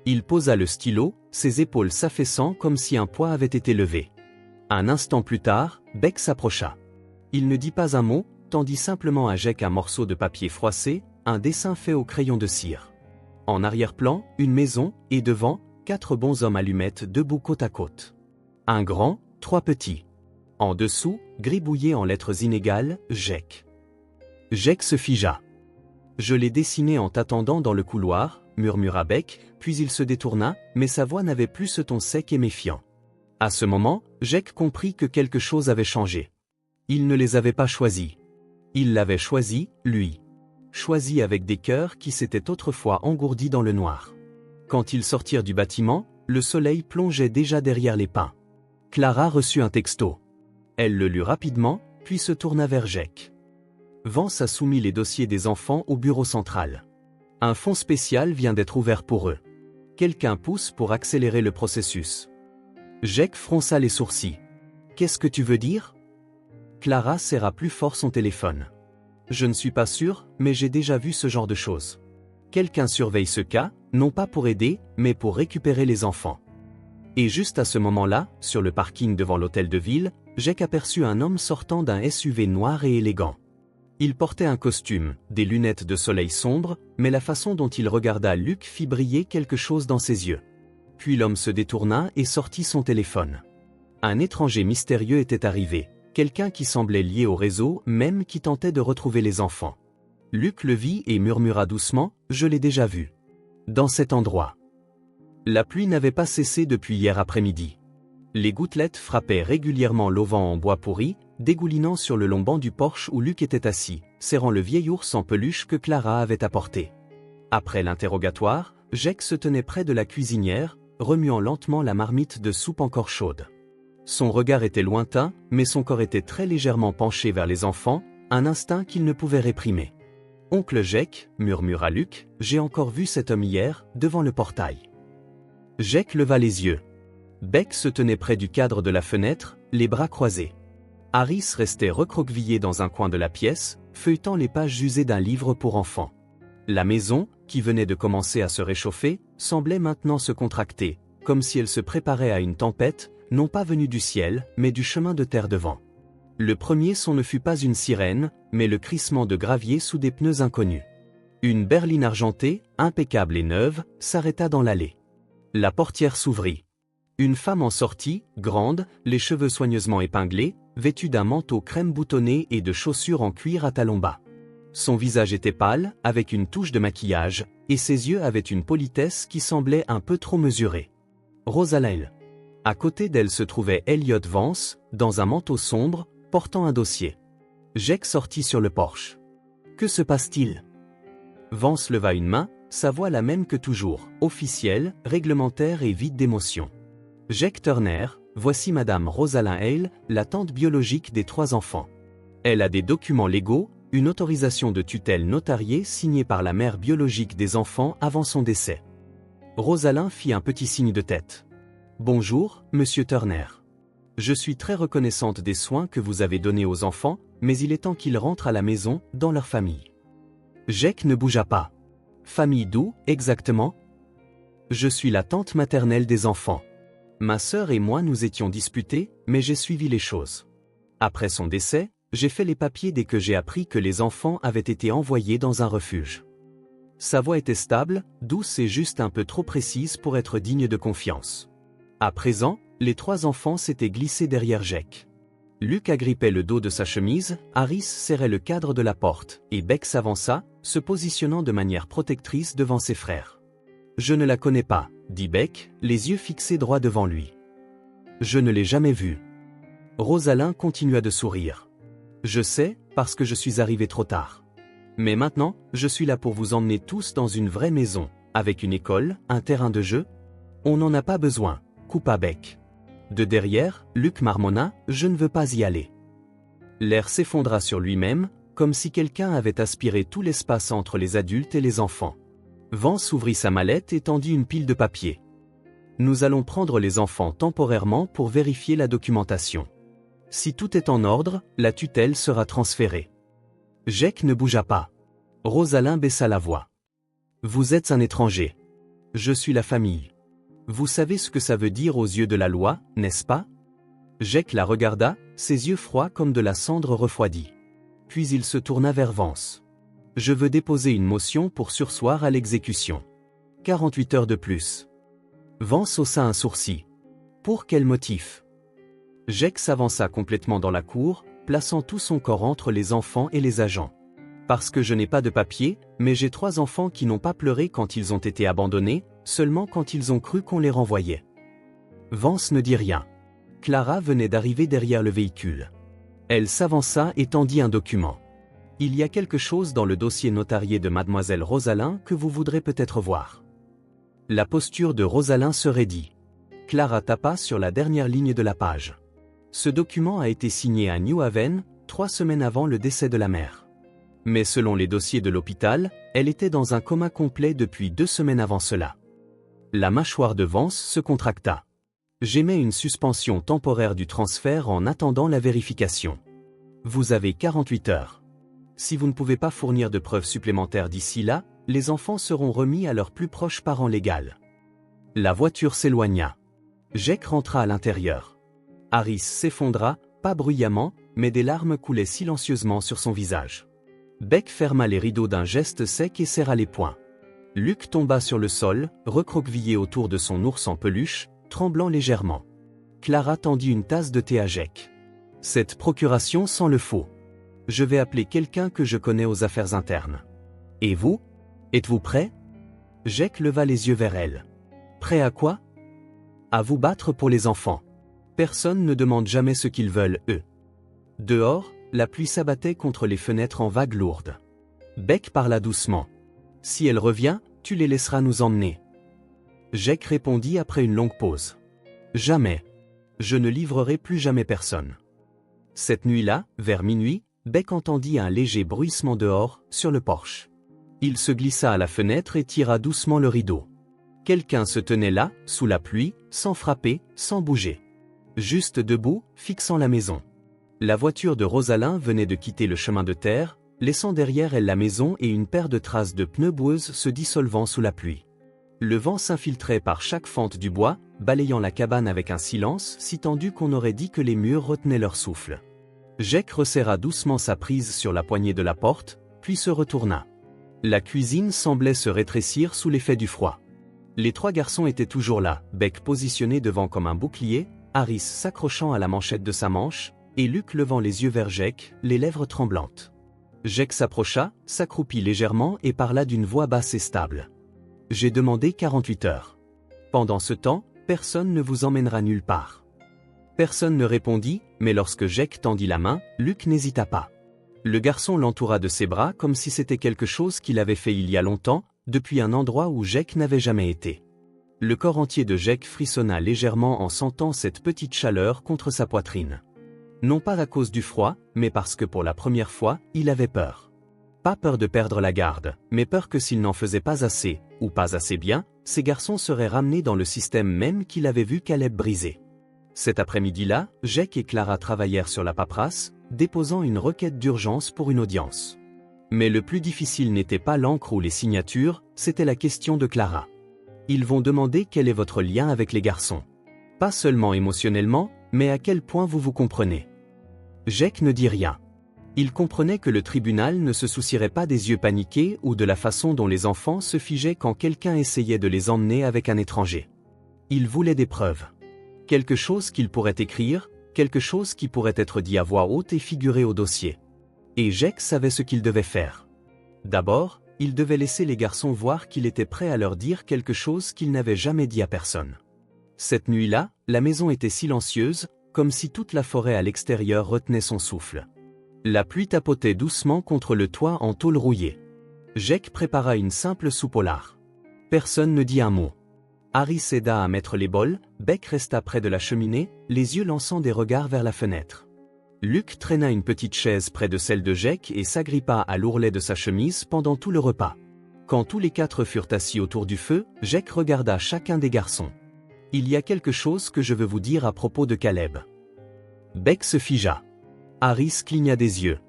Il posa le stylo, ses épaules s'affaissant comme si un poids avait été levé. Un instant plus tard, Beck s'approcha. Il ne dit pas un mot, tendit simplement à Jake un morceau de papier froissé, un dessin fait au crayon de cire. En arrière-plan, une maison, et devant, 4 bonshommes allumettes debout côte à côte. Un grand, 3 petits. En dessous, gribouillé en lettres inégales, Jake. Jake se figea. Je l'ai dessiné en t'attendant dans le couloir, murmura Beck, puis il se détourna, mais sa voix n'avait plus ce ton sec et méfiant. À ce moment, Jake comprit que quelque chose avait changé. Il ne les avait pas choisis. Il l'avait choisi, lui. Choisi avec des cœurs qui s'étaient autrefois engourdis dans le noir. Quand ils sortirent du bâtiment, le soleil plongeait déjà derrière les pins. Clara reçut un texto. Elle le lut rapidement, puis se tourna vers Jake. Vance a soumis les dossiers des enfants au bureau central. Un fonds spécial vient d'être ouvert pour eux. Quelqu'un pousse pour accélérer le processus. Jake fronça les sourcils. Qu'est-ce que tu veux dire? Clara serra plus fort son téléphone. Je ne suis pas sûr, mais j'ai déjà vu ce genre de choses. Quelqu'un surveille ce cas, non pas pour aider, mais pour récupérer les enfants. Et juste à ce moment-là, sur le parking devant l'hôtel de ville, Jake aperçut un homme sortant d'un SUV noir et élégant. Il portait un costume, des lunettes de soleil sombre, mais la façon dont il regarda Luke fit briller quelque chose dans ses yeux. Puis l'homme se détourna et sortit son téléphone. Un étranger mystérieux était arrivé, quelqu'un qui semblait lié au réseau, même qui tentait de retrouver les enfants. Luke le vit et murmura doucement, « Je l'ai déjà vu. Dans cet endroit. » La pluie n'avait pas cessé depuis hier après-midi. Les gouttelettes frappaient régulièrement l'auvent en bois pourri, dégoulinant sur le long banc du porche où Luke était assis, serrant le vieil ours en peluche que Clara avait apporté. Après l'interrogatoire, Jake se tenait près de la cuisinière, remuant lentement la marmite de soupe encore chaude. Son regard était lointain, mais son corps était très légèrement penché vers les enfants, un instinct qu'il ne pouvait réprimer. « Oncle Jake, » murmura Luke, « j'ai encore vu cet homme hier, devant le portail. » Jake leva les yeux. Beck se tenait près du cadre de la fenêtre, les bras croisés. Harris restait recroquevillé dans un coin de la pièce, feuilletant les pages usées d'un livre pour enfants. La maison, qui venait de commencer à se réchauffer, semblait maintenant se contracter, comme si elle se préparait à une tempête, non pas venue du ciel, mais du chemin de terre devant. Le premier son ne fut pas une sirène, mais le crissement de gravier sous des pneus inconnus. Une berline argentée, impeccable et neuve, s'arrêta dans l'allée. La portière s'ouvrit. Une femme en sortit, grande, les cheveux soigneusement épinglés, vêtue d'un manteau crème boutonné et de chaussures en cuir à talons bas. Son visage était pâle, avec une touche de maquillage, et ses yeux avaient une politesse qui semblait un peu trop mesurée. Rosalie. À côté d'elle se trouvait Elliot Vance, dans un manteau sombre, portant un dossier. Jake sortit sur le porche. Que se passe-t-il? Vance leva une main, sa voix la même que toujours, officielle, réglementaire et vide d'émotion. Jake Turner, voici Madame Rosalind Hale, la tante biologique des 3 enfants. Elle a des documents légaux, Une autorisation de tutelle notariée signée par la mère biologique des enfants avant son décès. Rosalind fit un petit signe de tête. Bonjour, monsieur Turner. Je suis très reconnaissante des soins que vous avez donnés aux enfants, mais il est temps qu'ils rentrent à la maison, dans leur famille. Jake ne bougea pas. Famille d'où, exactement? Je suis la tante maternelle des enfants. Ma sœur et moi nous étions disputés, mais j'ai suivi les choses. Après son décès, j'ai fait les papiers dès que j'ai appris que les enfants avaient été envoyés dans un refuge. Sa voix était stable, douce et juste un peu trop précise pour être digne de confiance. À présent, les 3 enfants s'étaient glissés derrière Jake. Luke agrippait le dos de sa chemise, Harris serrait le cadre de la porte, et Beck s'avança, se positionnant de manière protectrice devant ses frères. « Je ne la connais pas, » dit Beck, les yeux fixés droit devant lui. « Je ne l'ai jamais vue. » Rosalind continua de sourire. « Je sais, parce que je suis arrivé trop tard. Mais maintenant, je suis là pour vous emmener tous dans une vraie maison, avec une école, un terrain de jeu. On n'en a pas besoin, » coupa Beck. De derrière, Luke marmonna, « Je ne veux pas y aller. » L'air s'effondra sur lui-même, comme si quelqu'un avait aspiré tout l'espace entre les adultes et les enfants. Vance ouvrit sa mallette et tendit une pile de papier. « Nous allons prendre les enfants temporairement pour vérifier la documentation. Si tout est en ordre, la tutelle sera transférée. » Jake ne bougea pas. Rosalind baissa la voix. « Vous êtes un étranger. Je suis la famille. Vous savez ce que ça veut dire aux yeux de la loi, n'est-ce pas? » Jake la regarda, ses yeux froids comme de la cendre refroidie. Puis il se tourna vers Vance. « Je veux déposer une motion pour surseoir à l'exécution. 48 heures de plus. » Vance haussa un sourcil. « Pour quel motif? » Jake s'avança complètement dans la cour, plaçant tout son corps entre les enfants et les agents. « Parce que je n'ai pas de papier, mais j'ai 3 enfants qui n'ont pas pleuré quand ils ont été abandonnés, seulement quand ils ont cru qu'on les renvoyait. » Vance ne dit rien. Clara venait d'arriver derrière le véhicule. Elle s'avança et tendit un document. « Il y a quelque chose dans le dossier notarié de mademoiselle Rosalind que vous voudrez peut-être voir. » La posture de Rosalind se raidit. Clara tapa sur la dernière ligne de la page. Ce document a été signé à New Haven, 3 semaines avant le décès de la mère. Mais selon les dossiers de l'hôpital, elle était dans un coma complet depuis 2 semaines avant cela. La mâchoire de Vance se contracta. J'émets une suspension temporaire du transfert en attendant la vérification. Vous avez 48 heures. Si vous ne pouvez pas fournir de preuves supplémentaires d'ici là, les enfants seront remis à leur plus proche parent légal. La voiture s'éloigna. Jake rentra à l'intérieur. Harris s'effondra, pas bruyamment, mais des larmes coulaient silencieusement sur son visage. Beck ferma les rideaux d'un geste sec et serra les poings. Luke tomba sur le sol, recroquevillé autour de son ours en peluche, tremblant légèrement. Clara tendit une tasse de thé à Jake. « Cette procuration sent le faux. Je vais appeler quelqu'un que je connais aux affaires internes. Et vous? Êtes-vous prêt? » Jake leva les yeux vers elle. « Prêt à quoi? » « À vous battre pour les enfants. Personne ne demande jamais ce qu'ils veulent, eux. » Dehors, la pluie s'abattait contre les fenêtres en vagues lourdes. Beck parla doucement. « Si elle revient, tu les laisseras nous emmener. » Jake répondit après une longue pause. « Jamais. Je ne livrerai plus jamais personne. » Cette nuit-là, vers minuit, Beck entendit un léger bruissement dehors, sur le porche. Il se glissa à la fenêtre et tira doucement le rideau. Quelqu'un se tenait là, sous la pluie, sans frapper, sans bouger. Juste debout, fixant la maison. La voiture de Rosalind venait de quitter le chemin de terre, laissant derrière elle la maison et une paire de traces de pneus boueuses se dissolvant sous la pluie. Le vent s'infiltrait par chaque fente du bois, balayant la cabane avec un silence si tendu qu'on aurait dit que les murs retenaient leur souffle. Jake resserra doucement sa prise sur la poignée de la porte, puis se retourna. La cuisine semblait se rétrécir sous l'effet du froid. Les 3 garçons étaient toujours là, Beck positionné devant comme un bouclier, Harris s'accrochant à la manchette de sa manche, et Luke levant les yeux vers Jake, les lèvres tremblantes. Jake s'approcha, s'accroupit légèrement et parla d'une voix basse et stable. « J'ai demandé 48 heures. Pendant ce temps, personne ne vous emmènera nulle part. » Personne ne répondit, mais lorsque Jake tendit la main, Luke n'hésita pas. Le garçon l'entoura de ses bras comme si c'était quelque chose qu'il avait fait il y a longtemps, depuis un endroit où Jake n'avait jamais été. Le corps entier de Jake frissonna légèrement en sentant cette petite chaleur contre sa poitrine. Non pas à cause du froid, mais parce que pour la première fois, il avait peur. Pas peur de perdre la garde, mais peur que s'il n'en faisait pas assez, ou pas assez bien, ces garçons seraient ramenés dans le système même qu'il avait vu Caleb briser. Cet après-midi-là, Jake et Clara travaillèrent sur la paperasse, déposant une requête d'urgence pour une audience. Mais le plus difficile n'était pas l'encre ou les signatures, c'était la question de Clara. Ils vont demander quel est votre lien avec les garçons. Pas seulement émotionnellement, mais à quel point vous vous comprenez. Jake ne dit rien. Il comprenait que le tribunal ne se soucierait pas des yeux paniqués ou de la façon dont les enfants se figeaient quand quelqu'un essayait de les emmener avec un étranger. Il voulait des preuves. Quelque chose qu'il pourrait écrire, quelque chose qui pourrait être dit à voix haute et figurer au dossier. Et Jake savait ce qu'il devait faire. D'abord, il devait laisser les garçons voir qu'il était prêt à leur dire quelque chose qu'il n'avait jamais dit à personne. Cette nuit-là, la maison était silencieuse, comme si toute la forêt à l'extérieur retenait son souffle. La pluie tapotait doucement contre le toit en tôle rouillée. Jake prépara une simple soupe au lard. Personne ne dit un mot. Harry aida à mettre les bols, Beck resta près de la cheminée, les yeux lançant des regards vers la fenêtre. Luke traîna une petite chaise près de celle de Jake et s'agrippa à l'ourlet de sa chemise pendant tout le repas. Quand tous les quatre furent assis autour du feu, Jake regarda chacun des garçons. « Il y a quelque chose que je veux vous dire à propos de Caleb. » Beck se figea. Harris cligna des yeux.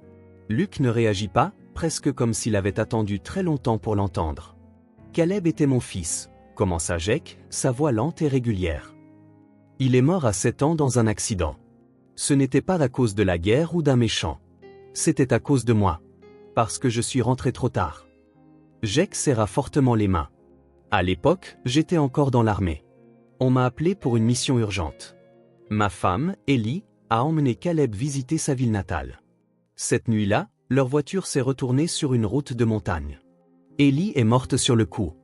Luke ne réagit pas, presque comme s'il avait attendu très longtemps pour l'entendre. « Caleb était mon fils, » commença Jake, sa voix lente et régulière. « Il est mort à 7 ans dans un accident. Ce n'était pas à cause de la guerre ou d'un méchant. C'était à cause de moi. Parce que je suis rentré trop tard. » Jake serra fortement les mains. « À l'époque, j'étais encore dans l'armée. On m'a appelé pour une mission urgente. Ma femme, Ellie, a emmené Caleb visiter sa ville natale. Cette nuit-là, leur voiture s'est retournée sur une route de montagne. Ellie est morte sur le coup.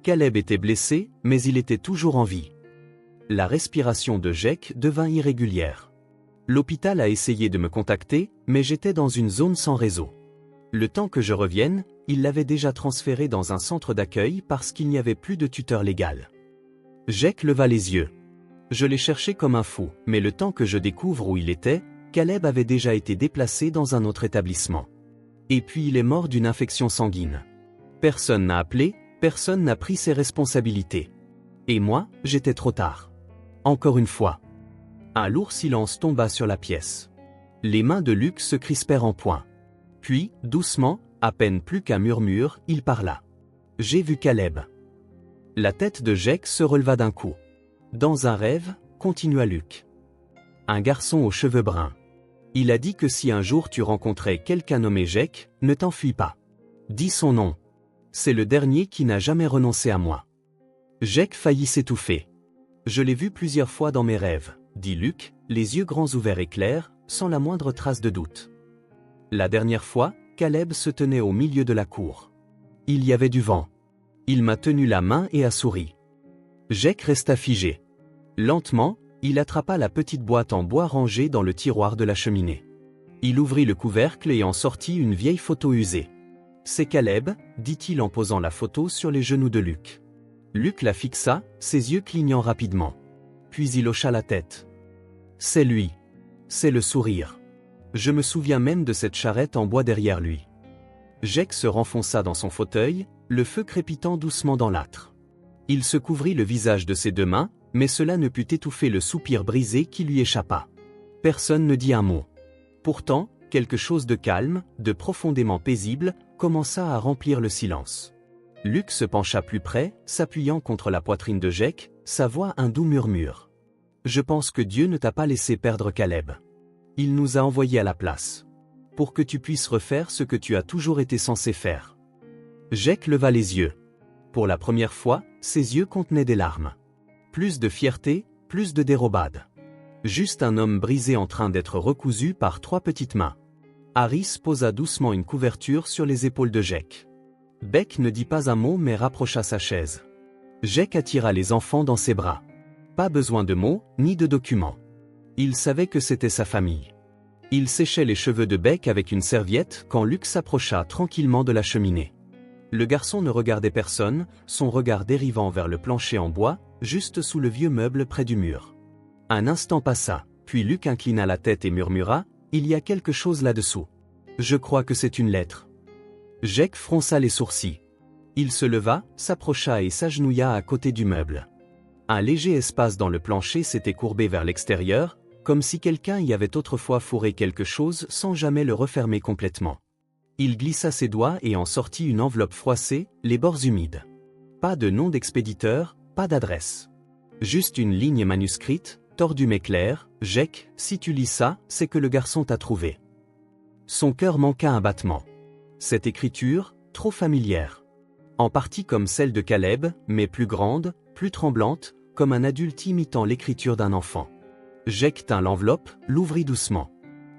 Caleb était blessé, mais il était toujours en vie. » La respiration de Jake devint irrégulière. « L'hôpital a essayé de me contacter, mais j'étais dans une zone sans réseau. Le temps que je revienne, il l'avait déjà transféré dans un centre d'accueil parce qu'il n'y avait plus de tuteur légal. » Jake leva les yeux. Je l'ai cherché comme un fou, mais le temps que je découvre où il était, Caleb avait déjà été déplacé dans un autre établissement. Et puis il est mort d'une infection sanguine. Personne n'a appelé, personne n'a pris ses responsabilités. Et moi, j'étais trop tard. Encore une fois. Un lourd silence tomba sur la pièce. Les mains de Luke se crispèrent en poing. Puis, doucement, à peine plus qu'un murmure, il parla. J'ai vu Caleb. La tête de Jake se releva d'un coup. Dans un rêve, continua Luke. Un garçon aux cheveux bruns. Il a dit que si un jour tu rencontrais quelqu'un nommé Jake, ne t'enfuis pas. Dis son nom. C'est le dernier qui n'a jamais renoncé à moi. Jake faillit s'étouffer. Je l'ai vu plusieurs fois dans mes rêves, dit Luke, les yeux grands ouverts et clairs, sans la moindre trace de doute. La dernière fois, Caleb se tenait au milieu de la cour. Il y avait du vent. Il m'a tenu la main et a souri. Jake resta figé. Lentement, il attrapa la petite boîte en bois rangée dans le tiroir de la cheminée. Il ouvrit le couvercle et en sortit une vieille photo usée. C'est Caleb, dit-il en posant la photo sur les genoux de Luke. Luke la fixa, ses yeux clignant rapidement. Puis il hocha la tête. C'est lui. C'est le sourire. Je me souviens même de cette charrette en bois derrière lui. Jake se renfonça dans son fauteuil, le feu crépitant doucement dans l'âtre. Il se couvrit le visage de ses deux mains, mais cela ne put étouffer le soupir brisé qui lui échappa. Personne ne dit un mot. Pourtant, quelque chose de calme, de profondément paisible, commença à remplir le silence. Luke se pencha plus près, s'appuyant contre la poitrine de Jake, sa voix un doux murmure. « Je pense que Dieu ne t'a pas laissé perdre Caleb. Il nous a envoyés à la place. Pour que tu puisses refaire ce que tu as toujours été censé faire. » Jake leva les yeux. Pour la première fois, ses yeux contenaient des larmes. Plus de fierté, plus de dérobade. Juste un homme brisé en train d'être recousu par 3 petites mains. Harris posa doucement une couverture sur les épaules de Jake. Beck ne dit pas un mot mais rapprocha sa chaise. Jake attira les enfants dans ses bras. Pas besoin de mots, ni de documents. Il savait que c'était sa famille. Il séchait les cheveux de Beck avec une serviette quand Luke s'approcha tranquillement de la cheminée. Le garçon ne regardait personne, son regard dérivant vers le plancher en bois, juste sous le vieux meuble près du mur. Un instant passa, Puis Luc inclina la tête et murmura, « Il y a quelque chose là-dessous. Je crois que c'est une lettre. » Jake fronça les sourcils. Il se leva, s'approcha et s'agenouilla à côté du meuble. Un léger espace dans le plancher s'était courbé vers l'extérieur, comme si quelqu'un y avait autrefois fourré quelque chose sans jamais le refermer complètement. Il glissa ses doigts et en sortit une enveloppe froissée, les bords humides. Pas de nom d'expéditeur, pas d'adresse. Juste une ligne manuscrite, tordue mais claire, « Jake, si tu lis ça, c'est que le garçon t'a trouvé. » Son cœur manqua un battement. Cette écriture, trop familière. En partie comme celle de Caleb, mais plus grande, plus tremblante, comme un adulte imitant l'écriture d'un enfant. Jake tint l'enveloppe, l'ouvrit doucement.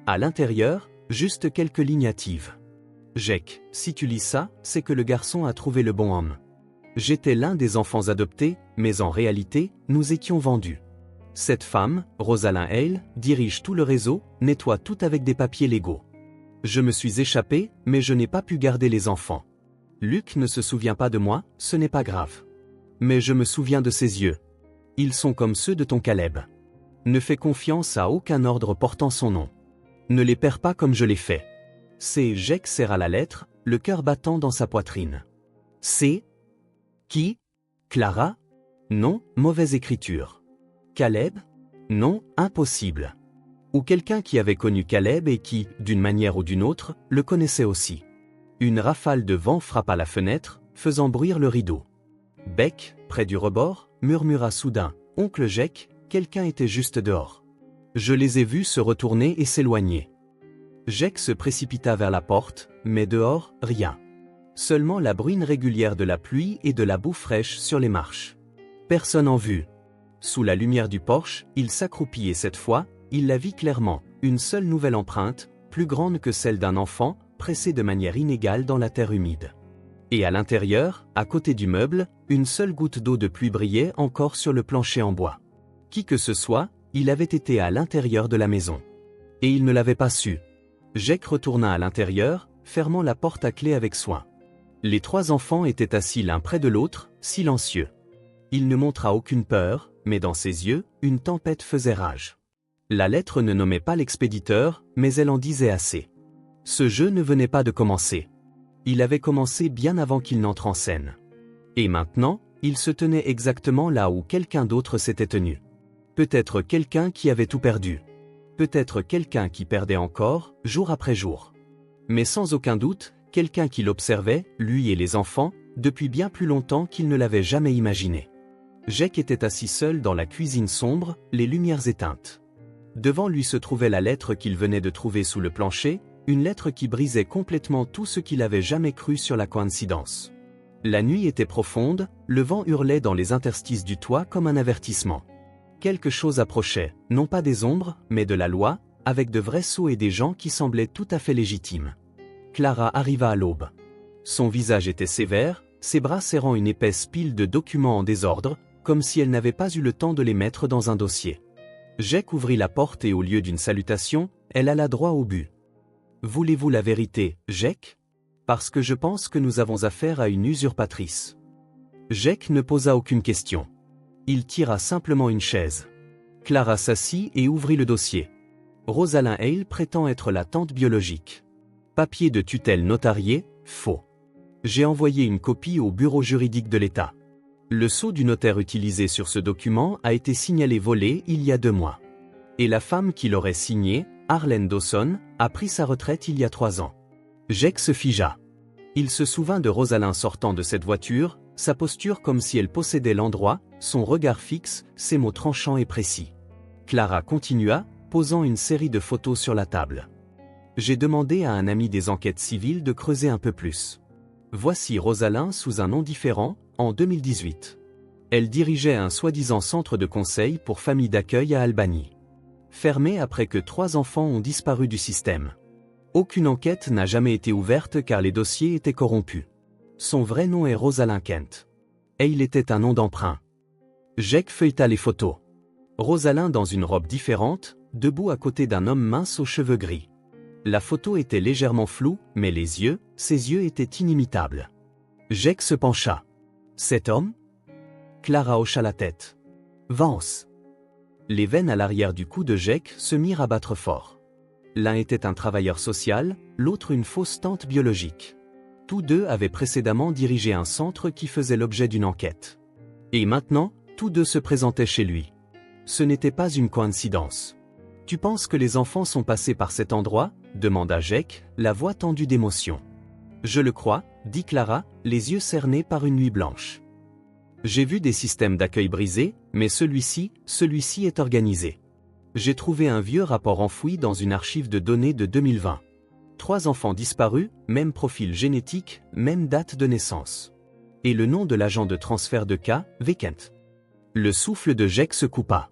À l'intérieur, juste quelques lignes hâtives. « Jake, si tu lis ça, c'est que le garçon a trouvé le bon homme. J'étais l'un des enfants adoptés, mais en réalité, nous étions vendus. Cette femme, Rosalind Hale, dirige tout le réseau, nettoie tout avec des papiers légaux. Je me suis échappé, mais je n'ai pas pu garder les enfants. Luc ne se souvient pas de moi, ce n'est pas grave. Mais je me souviens de ses yeux. Ils sont comme ceux de ton Caleb. Ne fais confiance à aucun ordre portant son nom. Ne les perds pas comme je l'ai fait. » Jake serra la lettre, le cœur battant dans sa poitrine. « C'est qui? Clara? Non, mauvaise écriture. Caleb? Non, impossible. Ou quelqu'un qui avait connu Caleb et qui, d'une manière ou d'une autre, le connaissait aussi. » Une rafale de vent frappa la fenêtre, faisant bruire le rideau. Beck, près du rebord, murmura soudain, « Oncle Jake, quelqu'un était juste dehors. Je les ai vus se retourner et s'éloigner. » Jake se précipita vers la porte, mais dehors, rien. Seulement la bruine régulière de la pluie et de la boue fraîche sur les marches. Personne en vue. Sous la lumière du porche, il s'accroupit et cette fois, il la vit clairement, une seule nouvelle empreinte, plus grande que celle d'un enfant, pressée de manière inégale dans la terre humide. Et à l'intérieur, à côté du meuble, une seule goutte d'eau de pluie brillait encore sur le plancher en bois. Qui que ce soit, il avait été à l'intérieur de la maison. Et il ne l'avait pas su. Jake retourna à l'intérieur, fermant la porte à clé avec soin. Les trois enfants étaient assis l'un près de l'autre, silencieux. Il ne montra aucune peur, mais dans ses yeux, une tempête faisait rage. La lettre ne nommait pas l'expéditeur, mais elle en disait assez. Ce jeu ne venait pas de commencer. Il avait commencé bien avant qu'il n'entre en scène. Et maintenant, il se tenait exactement là où quelqu'un d'autre s'était tenu. Peut-être quelqu'un qui avait tout perdu. Peut-être quelqu'un qui perdait encore, jour après jour. Mais sans aucun doute, quelqu'un qui l'observait, lui et les enfants, depuis bien plus longtemps qu'il ne l'avait jamais imaginé. Jake était assis seul dans la cuisine sombre, les lumières éteintes. Devant lui se trouvait la lettre qu'il venait de trouver sous le plancher, une lettre qui brisait complètement tout ce qu'il avait jamais cru sur la coïncidence. La nuit était profonde, le vent hurlait dans les interstices du toit comme un avertissement. Quelque chose approchait, non pas des ombres, mais de la loi, avec de vrais sceaux et des gens qui semblaient tout à fait légitimes. Clara arriva à l'aube. Son visage était sévère, ses bras serrant une épaisse pile de documents en désordre, comme si elle n'avait pas eu le temps de les mettre dans un dossier. Jake ouvrit la porte et au lieu d'une salutation, elle alla droit au but. « Voulez-vous la vérité, Jake? Parce que je pense que nous avons affaire à une usurpatrice. » Jake ne posa aucune question. Il tira simplement une chaise. Clara s'assit et ouvrit le dossier. Rosalind Hale prétend être la tante biologique. Papier de tutelle notarié, faux. J'ai envoyé une copie au bureau juridique de l'État. Le sceau du notaire utilisé sur ce document a été signalé volé il y a 2 mois. Et la femme qui l'aurait signé, Arlene Dawson, a pris sa retraite il y a 3 ans. Jake se figea. Il se souvint de Rosalind sortant de cette voiture, sa posture comme si elle possédait l'endroit, son regard fixe, ses mots tranchants et précis. Clara continua, posant une série de photos sur la table. J'ai demandé à un ami des enquêtes civiles de creuser un peu plus. Voici Rosalind sous un nom différent, en 2018. Elle dirigeait un soi-disant centre de conseil pour familles d'accueil à Albany. Fermé après que 3 enfants ont disparu du système. Aucune enquête n'a jamais été ouverte car les dossiers étaient corrompus. Son vrai nom est Rosalind Kent. Et il était un nom d'emprunt. Jake feuilleta les photos. Rosalind dans une robe différente, debout à côté d'un homme mince aux cheveux gris. La photo était légèrement floue, mais ses yeux étaient inimitables. Jake se pencha. Cet homme? Clara hocha la tête. Vance. Les veines à l'arrière du cou de Jake se mirent à battre fort. L'un était un travailleur social, l'autre une fausse tante biologique. Tous deux avaient précédemment dirigé un centre qui faisait l'objet d'une enquête. Et maintenant, tous deux se présentaient chez lui. Ce n'était pas une coïncidence. « Tu penses que les enfants sont passés par cet endroit ?» demanda Jake, la voix tendue d'émotion. « Je le crois, » dit Clara, les yeux cernés par une nuit blanche. « J'ai vu des systèmes d'accueil brisés, mais celui-ci est organisé. J'ai trouvé un vieux rapport enfoui dans une archive de données de 2020. 3 enfants disparus, même profil génétique, même date de naissance. Et le nom de l'agent de transfert de cas, Vacant. » Le souffle de Jake se coupa.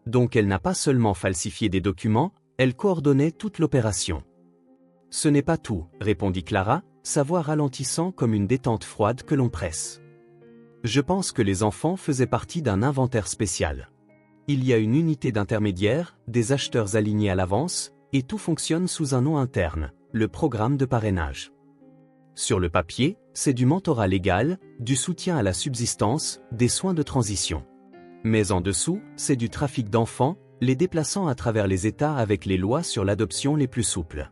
Donc elle n'a pas seulement falsifié des documents, elle coordonnait toute l'opération. « Ce n'est pas tout, » répondit Clara, sa voix ralentissant comme une détente froide que l'on presse. « Je pense que les enfants faisaient partie d'un inventaire spécial. Il y a une unité d'intermédiaires, des acheteurs alignés à l'avance, et tout fonctionne sous un nom interne, le programme de parrainage. Sur le papier, c'est du mentorat légal, du soutien à la subsistance, des soins de transition. Mais en dessous, c'est du trafic d'enfants, les déplaçant à travers les États avec les lois sur l'adoption les plus souples. »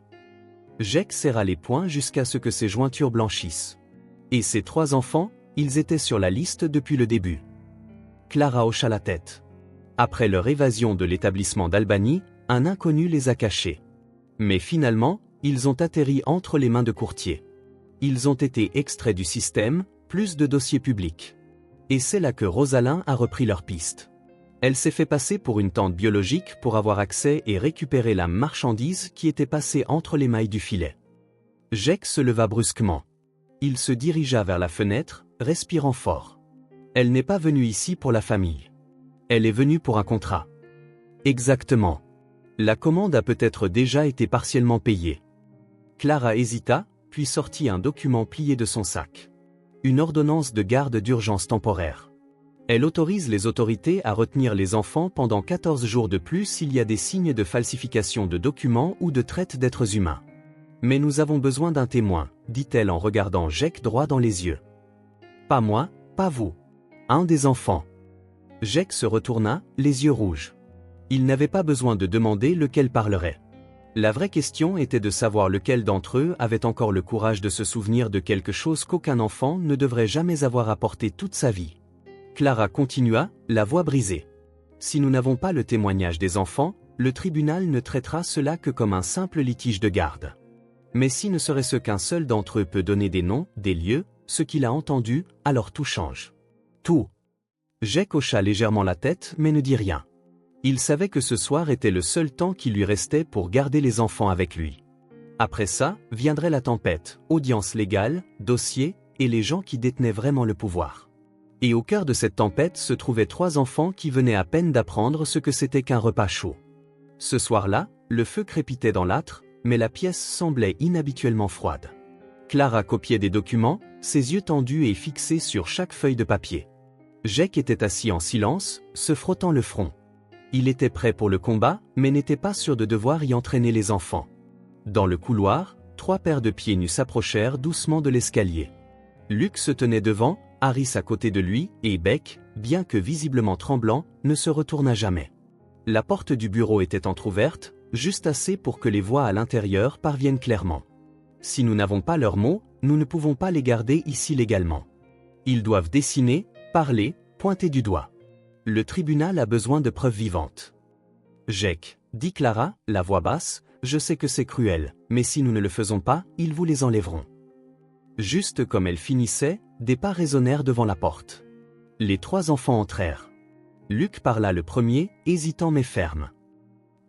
Jake serra les poings jusqu'à ce que ses jointures blanchissent. Et ces 3 enfants, ils étaient sur la liste depuis le début. Clara hocha la tête. Après leur évasion de l'établissement d'Albany, un inconnu les a cachés. Mais finalement, ils ont atterri entre les mains de courtiers. Ils ont été extraits du système, plus de dossiers publics. Et c'est là que Rosalind a repris leur piste. Elle s'est fait passer pour une tante biologique pour avoir accès et récupérer la marchandise qui était passée entre les mailles du filet. Jake se leva brusquement. Il se dirigea vers la fenêtre, respirant fort. Elle n'est pas venue ici pour la famille. Elle est venue pour un contrat. Exactement. La commande a peut-être déjà été partiellement payée. Clara hésita, puis sortit un document plié de son sac. Une ordonnance de garde d'urgence temporaire. Elle autorise les autorités à retenir les enfants pendant 14 jours de plus s'il y a des signes de falsification de documents ou de traite d'êtres humains. Mais nous avons besoin d'un témoin, dit-elle en regardant Jake droit dans les yeux. Pas moi, pas vous. Un des enfants. Jake se retourna, les yeux rouges. Il n'avait pas besoin de demander lequel parlerait. La vraie question était de savoir lequel d'entre eux avait encore le courage de se souvenir de quelque chose qu'aucun enfant ne devrait jamais avoir apporté toute sa vie. Clara continua, la voix brisée. Si nous n'avons pas le témoignage des enfants, le tribunal ne traitera cela que comme un simple litige de garde. Mais si ne serait-ce qu'un seul d'entre eux peut donner des noms, des lieux, ce qu'il a entendu, alors tout change. Tout. Jake hocha légèrement la tête mais ne dit rien. Il savait que ce soir était le seul temps qui lui restait pour garder les enfants avec lui. Après ça, viendrait la tempête, audience légale, dossier, et les gens qui détenaient vraiment le pouvoir. Et au cœur de cette tempête se trouvaient 3 enfants qui venaient à peine d'apprendre ce que c'était qu'un repas chaud. Ce soir-là, le feu crépitait dans l'âtre, mais la pièce semblait inhabituellement froide. Clara copiait des documents, ses yeux tendus et fixés sur chaque feuille de papier. Jake était assis en silence, se frottant le front. Il était prêt pour le combat, mais n'était pas sûr de devoir y entraîner les enfants. Dans le couloir, 3 paires de pieds nus s'approchèrent doucement de l'escalier. Luke se tenait devant, Harris à côté de lui, et Beck, bien que visiblement tremblant, ne se retourna jamais. La porte du bureau était entr'ouverte, juste assez pour que les voix à l'intérieur parviennent clairement. Si nous n'avons pas leurs mots, nous ne pouvons pas les garder ici légalement. Ils doivent dessiner, parler, pointer du doigt. Le tribunal a besoin de preuves vivantes. Jake, dit Clara, la voix basse, je sais que c'est cruel, mais si nous ne le faisons pas, ils vous les enlèveront. Juste comme elle finissait, des pas résonnèrent devant la porte. Les 3 enfants entrèrent. Luke parla le premier, hésitant mais ferme.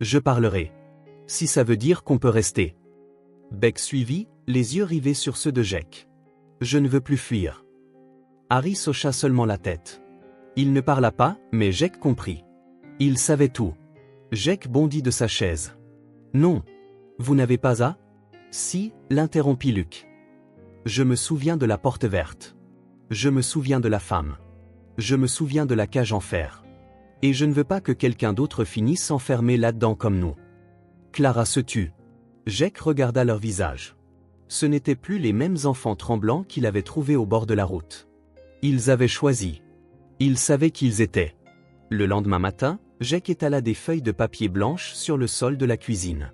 Je parlerai. Si ça veut dire qu'on peut rester. Beck suivit, les yeux rivés sur ceux de Jake. Je ne veux plus fuir. Harry hocha seulement la tête. Il ne parla pas, mais Jake comprit. Il savait tout. Jake bondit de sa chaise. Non. Vous n'avez pas à ? Si, l'interrompit Luke. Je me souviens de la porte verte. Je me souviens de la femme. Je me souviens de la cage en fer. Et je ne veux pas que quelqu'un d'autre finisse enfermé là-dedans comme nous. Clara se tut. Jake regarda leur visage. Ce n'étaient plus les mêmes enfants tremblants qu'il avait trouvés au bord de la route. Ils avaient choisi. Ils savaient qui ils étaient. Le lendemain matin, Jake étala des feuilles de papier blanche sur le sol de la cuisine.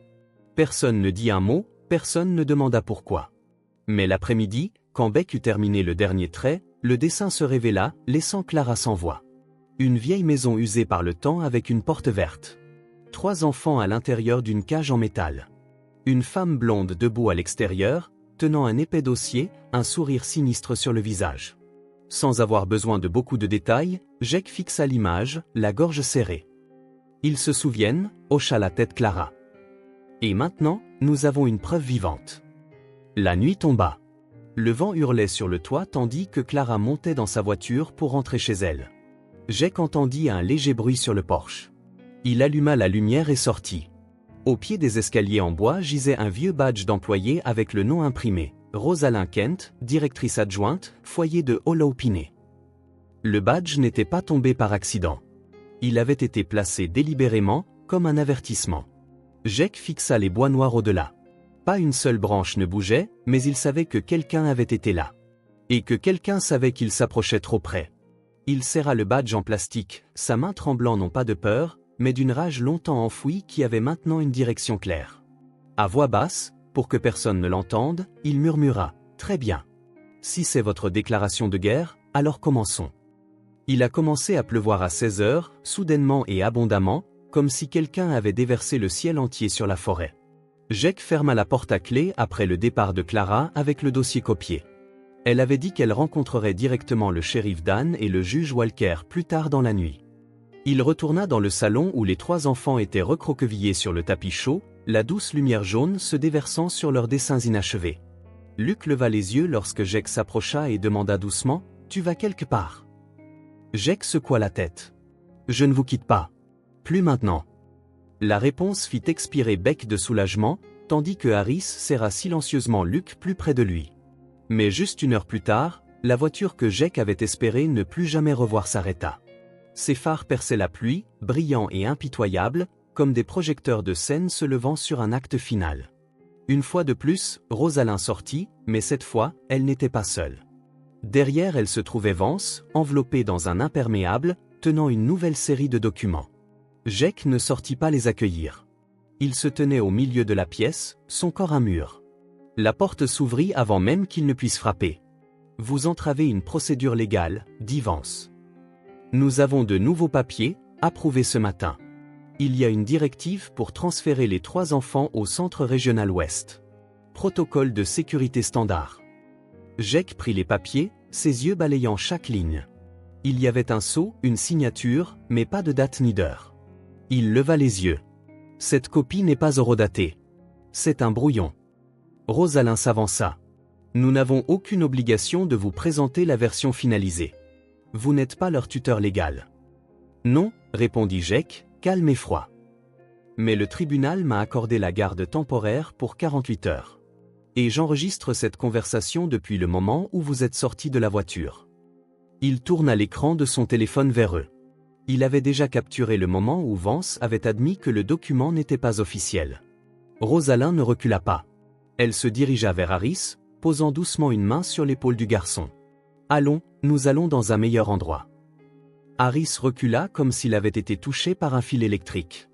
Personne ne dit un mot, personne ne demanda pourquoi. Mais l'après-midi, quand Beck eut terminé le dernier trait, le dessin se révéla, laissant Clara sans voix. Une vieille maison usée par le temps avec une porte verte. 3 enfants à l'intérieur d'une cage en métal. Une femme blonde debout à l'extérieur, tenant un épais dossier, un sourire sinistre sur le visage. Sans avoir besoin de beaucoup de détails, Jake fixa l'image, la gorge serrée. Ils se souviennent, hocha la tête Clara. Et maintenant, nous avons une preuve vivante. La nuit tomba. Le vent hurlait sur le toit tandis que Clara montait dans sa voiture pour rentrer chez elle. Jake entendit un léger bruit sur le porche. Il alluma la lumière et sortit. Au pied des escaliers en bois gisait un vieux badge d'employé avec le nom imprimé. Rosalind Kent, directrice adjointe, foyer de Hollow Piney. Le badge n'était pas tombé par accident. Il avait été placé délibérément, comme un avertissement. Jake fixa les bois noirs au-delà. Pas une seule branche ne bougeait, mais il savait que quelqu'un avait été là. Et que quelqu'un savait qu'il s'approchait trop près. Il serra le badge en plastique, sa main tremblant non pas de peur, mais d'une rage longtemps enfouie qui avait maintenant une direction claire. À voix basse, pour que personne ne l'entende, il murmura « Très bien. Si c'est votre déclaration de guerre, alors commençons. » Il a commencé à pleuvoir à 16 heures, soudainement et abondamment, comme si quelqu'un avait déversé le ciel entier sur la forêt. Jake ferma la porte à clé après le départ de Clara avec le dossier copié. Elle avait dit qu'elle rencontrerait directement le shérif Dan et le juge Walker plus tard dans la nuit. Il retourna dans le salon où les 3 enfants étaient recroquevillés sur le tapis chaud, la douce lumière jaune se déversant sur leurs dessins inachevés. Luke leva les yeux lorsque Jake s'approcha et demanda doucement « Tu vas quelque part ?» Jake secoua la tête. « Je ne vous quitte pas. Plus maintenant. » La réponse fit expirer Beck de soulagement, tandis que Harris serra silencieusement Luke plus près de lui. Mais juste 1 heure plus tard, la voiture que Jake avait espéré ne plus jamais revoir s'arrêta. Ses phares perçaient la pluie, brillants et impitoyables, comme des projecteurs de scène se levant sur un acte final. Une fois de plus, Rosalind sortit, mais cette fois, elle n'était pas seule. Derrière elle se trouvait Vance, enveloppée dans un imperméable, tenant une nouvelle série de documents. Jake ne sortit pas les accueillir. Il se tenait au milieu de la pièce, son corps un mur. La porte s'ouvrit avant même qu'il ne puisse frapper. « Vous entravez une procédure légale, » dit Vance. « Nous avons de nouveaux papiers, approuvés ce matin. Il y a une directive pour transférer les 3 enfants au centre régional ouest. Protocole de sécurité standard. » Jake prit les papiers, ses yeux balayant chaque ligne. Il y avait un sceau, une signature, mais pas de date ni d'heure. Il leva les yeux. « Cette copie n'est pas horodatée. C'est un brouillon. » Rosalind s'avança. « Nous n'avons aucune obligation de vous présenter la version finalisée. Vous n'êtes pas leur tuteur légal. »« Non, » répondit Jake, calme et froid. « Mais le tribunal m'a accordé la garde temporaire pour 48 heures. Et j'enregistre cette conversation depuis le moment où vous êtes sortis de la voiture. » Il tourna l'écran de son téléphone vers eux. Il avait déjà capturé le moment où Vance avait admis que le document n'était pas officiel. Rosalind ne recula pas. Elle se dirigea vers Harris, posant doucement une main sur l'épaule du garçon. « Allons, nous allons dans un meilleur endroit. » Harris recula comme s'il avait été touché par un fil électrique.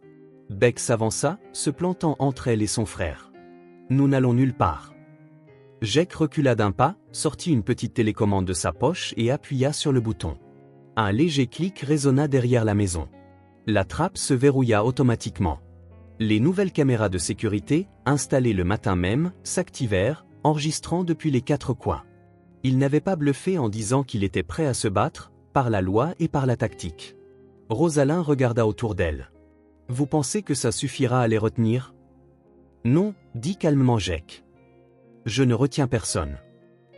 Beck s'avança, se plantant entre elle et son frère. « Nous n'allons nulle part. » Jake recula d'un pas, sortit une petite télécommande de sa poche et appuya sur le bouton. Un léger clic résonna derrière la maison. La trappe se verrouilla automatiquement. Les nouvelles caméras de sécurité, installées le matin même, s'activèrent, enregistrant depuis les 4 coins. Il n'avait pas bluffé en disant qu'il était prêt à se battre, par la loi et par la tactique. Rosalind regarda autour d'elle. « Vous pensez que ça suffira à les retenir ?»« Non, » dit calmement Jake. « Je ne retiens personne.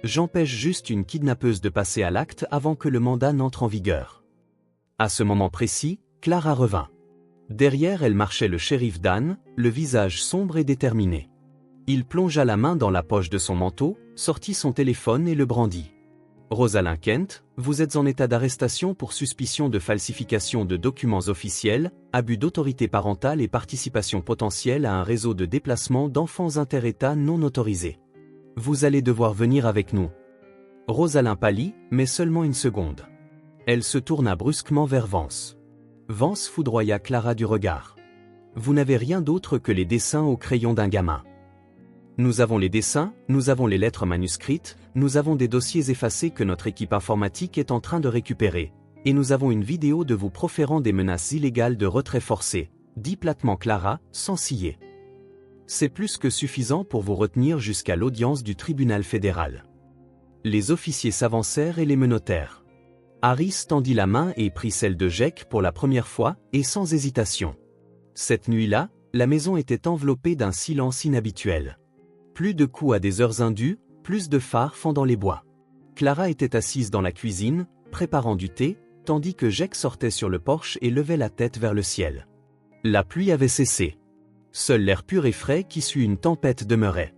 J'empêche juste une kidnappeuse de passer à l'acte avant que le mandat n'entre en vigueur. » À ce moment précis, Clara revint. Derrière elle marchait le shérif Dan, le visage sombre et déterminé. Il plongea la main dans la poche de son manteau, sortit son téléphone et le brandit. « Rosalind Kent, vous êtes en état d'arrestation pour suspicion de falsification de documents officiels, abus d'autorité parentale et participation potentielle à un réseau de déplacement d'enfants inter-États non autorisés. Vous allez devoir venir avec nous. » Rosalind pâlit, mais seulement une seconde. Elle se tourna brusquement vers Vance. « Vance foudroya Clara du regard. Vous n'avez rien d'autre que les dessins au crayon d'un gamin. Nous avons les dessins, nous avons les lettres manuscrites, nous avons des dossiers effacés que notre équipe informatique est en train de récupérer. Et nous avons une vidéo de vous proférant des menaces illégales de retrait forcé, dit platement Clara, sans ciller. C'est plus que suffisant pour vous retenir jusqu'à l'audience du tribunal fédéral. Les officiers s'avancèrent et les menottèrent. Harris tendit la main et prit celle de Jake pour la première fois, et sans hésitation. Cette nuit-là, la maison était enveloppée d'un silence inhabituel. Plus de coups à des heures indues, plus de phares fendant les bois. Clara était assise dans la cuisine, préparant du thé, tandis que Jake sortait sur le porche et levait la tête vers le ciel. La pluie avait cessé. Seul l'air pur et frais qui suit une tempête demeurait.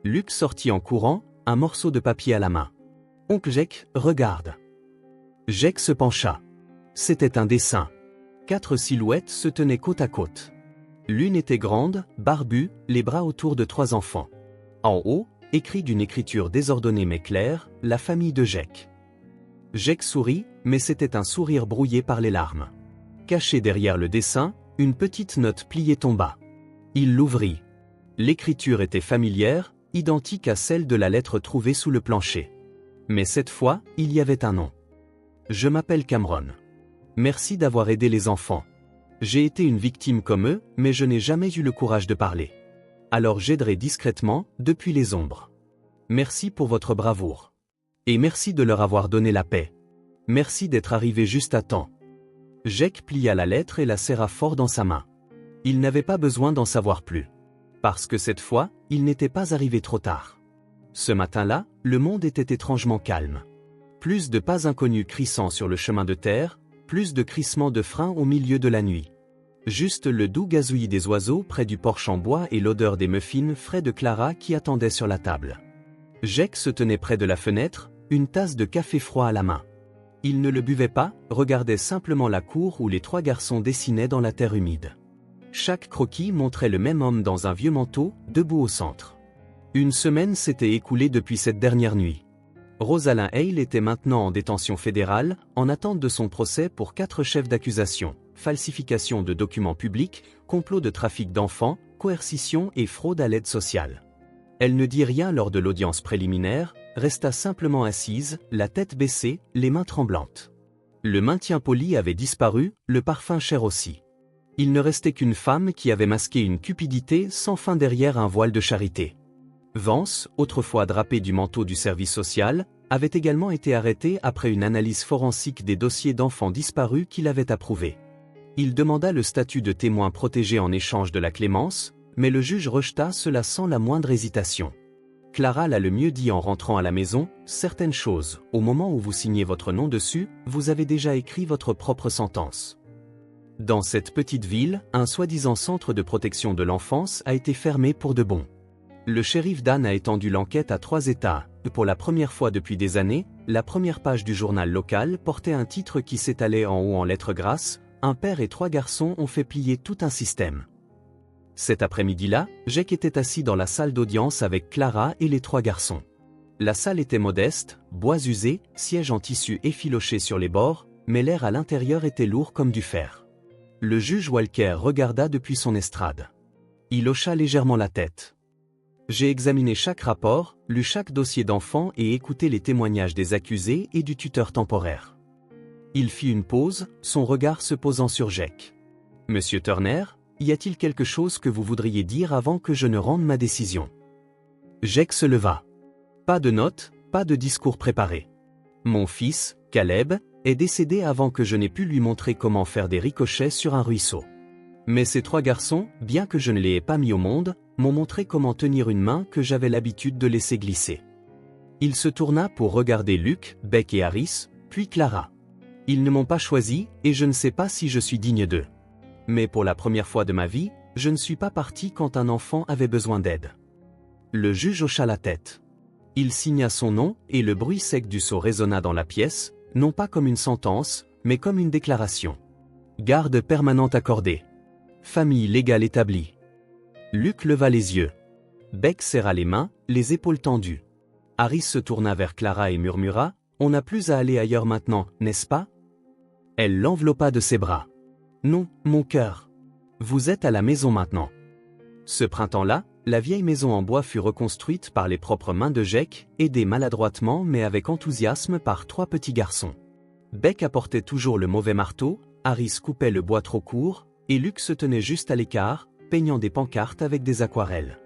Luke sortit en courant, un morceau de papier à la main. « Oncle Jake, regarde. » Jake se pencha. C'était un dessin. 4 silhouettes se tenaient côte à côte. L'une était grande, barbue, les bras autour de 3 enfants. En haut, écrit d'une écriture désordonnée mais claire, la famille de Jake. Jake sourit, mais c'était un sourire brouillé par les larmes. Caché derrière le dessin, une petite note pliée tomba. Il l'ouvrit. L'écriture était familière, identique à celle de la lettre trouvée sous le plancher. Mais cette fois, il y avait un nom. « Je m'appelle Cameron. Merci d'avoir aidé les enfants. J'ai été une victime comme eux, mais je n'ai jamais eu le courage de parler. Alors j'aiderai discrètement, depuis les ombres. Merci pour votre bravoure. Et merci de leur avoir donné la paix. Merci d'être arrivé juste à temps. » Jake plia la lettre et la serra fort dans sa main. Il n'avait pas besoin d'en savoir plus. Parce que cette fois, il n'était pas arrivé trop tard. Ce matin-là, le monde était étrangement calme. Plus de pas inconnus crissant sur le chemin de terre, plus de crissements de freins au milieu de la nuit. Juste le doux gazouillis des oiseaux près du porche en bois et l'odeur des muffins frais de Clara qui attendaient sur la table. Jake se tenait près de la fenêtre, une tasse de café froid à la main. Il ne le buvait pas, regardait simplement la cour où les 3 garçons dessinaient dans la terre humide. Chaque croquis montrait le même homme dans un vieux manteau, debout au centre. Une semaine s'était écoulée depuis cette dernière nuit. Rosalind Hale était maintenant en détention fédérale, en attente de son procès pour 4 chefs d'accusation, falsification de documents publics, complot de trafic d'enfants, coercition et fraude à l'aide sociale. Elle ne dit rien lors de l'audience préliminaire, resta simplement assise, la tête baissée, les mains tremblantes. Le maintien poli avait disparu, le parfum cher aussi. Il ne restait qu'une femme qui avait masqué une cupidité sans fin derrière un voile de charité. Vance, autrefois drapé du manteau du service social, avait également été arrêté après une analyse forensique des dossiers d'enfants disparus qu'il avait approuvés. Il demanda le statut de témoin protégé en échange de la clémence, mais le juge rejeta cela sans la moindre hésitation. Clara l'a le mieux dit en rentrant à la maison, certaines choses, au moment où vous signez votre nom dessus, vous avez déjà écrit votre propre sentence. Dans cette petite ville, un soi-disant centre de protection de l'enfance a été fermé pour de bon. Le shérif Dan a étendu l'enquête à 3 États, et pour la première fois depuis des années, la première page du journal local portait un titre qui s'étalait en haut en lettres grasses, « Un père et 3 garçons ont fait plier tout un système ». Cet après-midi-là, Jake était assis dans la salle d'audience avec Clara et les 3 garçons. La salle était modeste, bois usé, sièges en tissu effilochés sur les bords, mais l'air à l'intérieur était lourd comme du fer. Le juge Walker regarda depuis son estrade. Il hocha légèrement la tête. J'ai examiné chaque rapport, lu chaque dossier d'enfant et écouté les témoignages des accusés et du tuteur temporaire. Il fit une pause, son regard se posant sur Jake. « Monsieur Turner, y a-t-il quelque chose que vous voudriez dire avant que je ne rende ma décision ?» Jake se leva. « Pas de notes, pas de discours préparé. Mon fils, Caleb, est décédé avant que je n'ai pu lui montrer comment faire des ricochets sur un ruisseau. Mais ces 3 garçons, bien que je ne les ai pas mis au monde, m'ont montré comment tenir une main que j'avais l'habitude de laisser glisser. » Il se tourna pour regarder Luke, Beck et Harris, puis Clara. « Ils ne m'ont pas choisi, et je ne sais pas si je suis digne d'eux. Mais pour la première fois de ma vie, je ne suis pas parti quand un enfant avait besoin d'aide. » Le juge hocha la tête. Il signa son nom, et le bruit sec du sceau résonna dans la pièce, non pas comme une sentence, mais comme une déclaration. Garde permanente accordée. Famille légale établie. Luke leva les yeux. Beck serra les mains, les épaules tendues. Harris se tourna vers Clara et murmura, « On n'a plus à aller ailleurs maintenant, n'est-ce pas ?» Elle l'enveloppa de ses bras. Non, mon cœur. Vous êtes à la maison maintenant. Ce printemps-là, la vieille maison en bois fut reconstruite par les propres mains de Jake, aidée maladroitement mais avec enthousiasme par 3 petits garçons. Beck apportait toujours le mauvais marteau, Harris coupait le bois trop court, et Luke se tenait juste à l'écart, peignant des pancartes avec des aquarelles.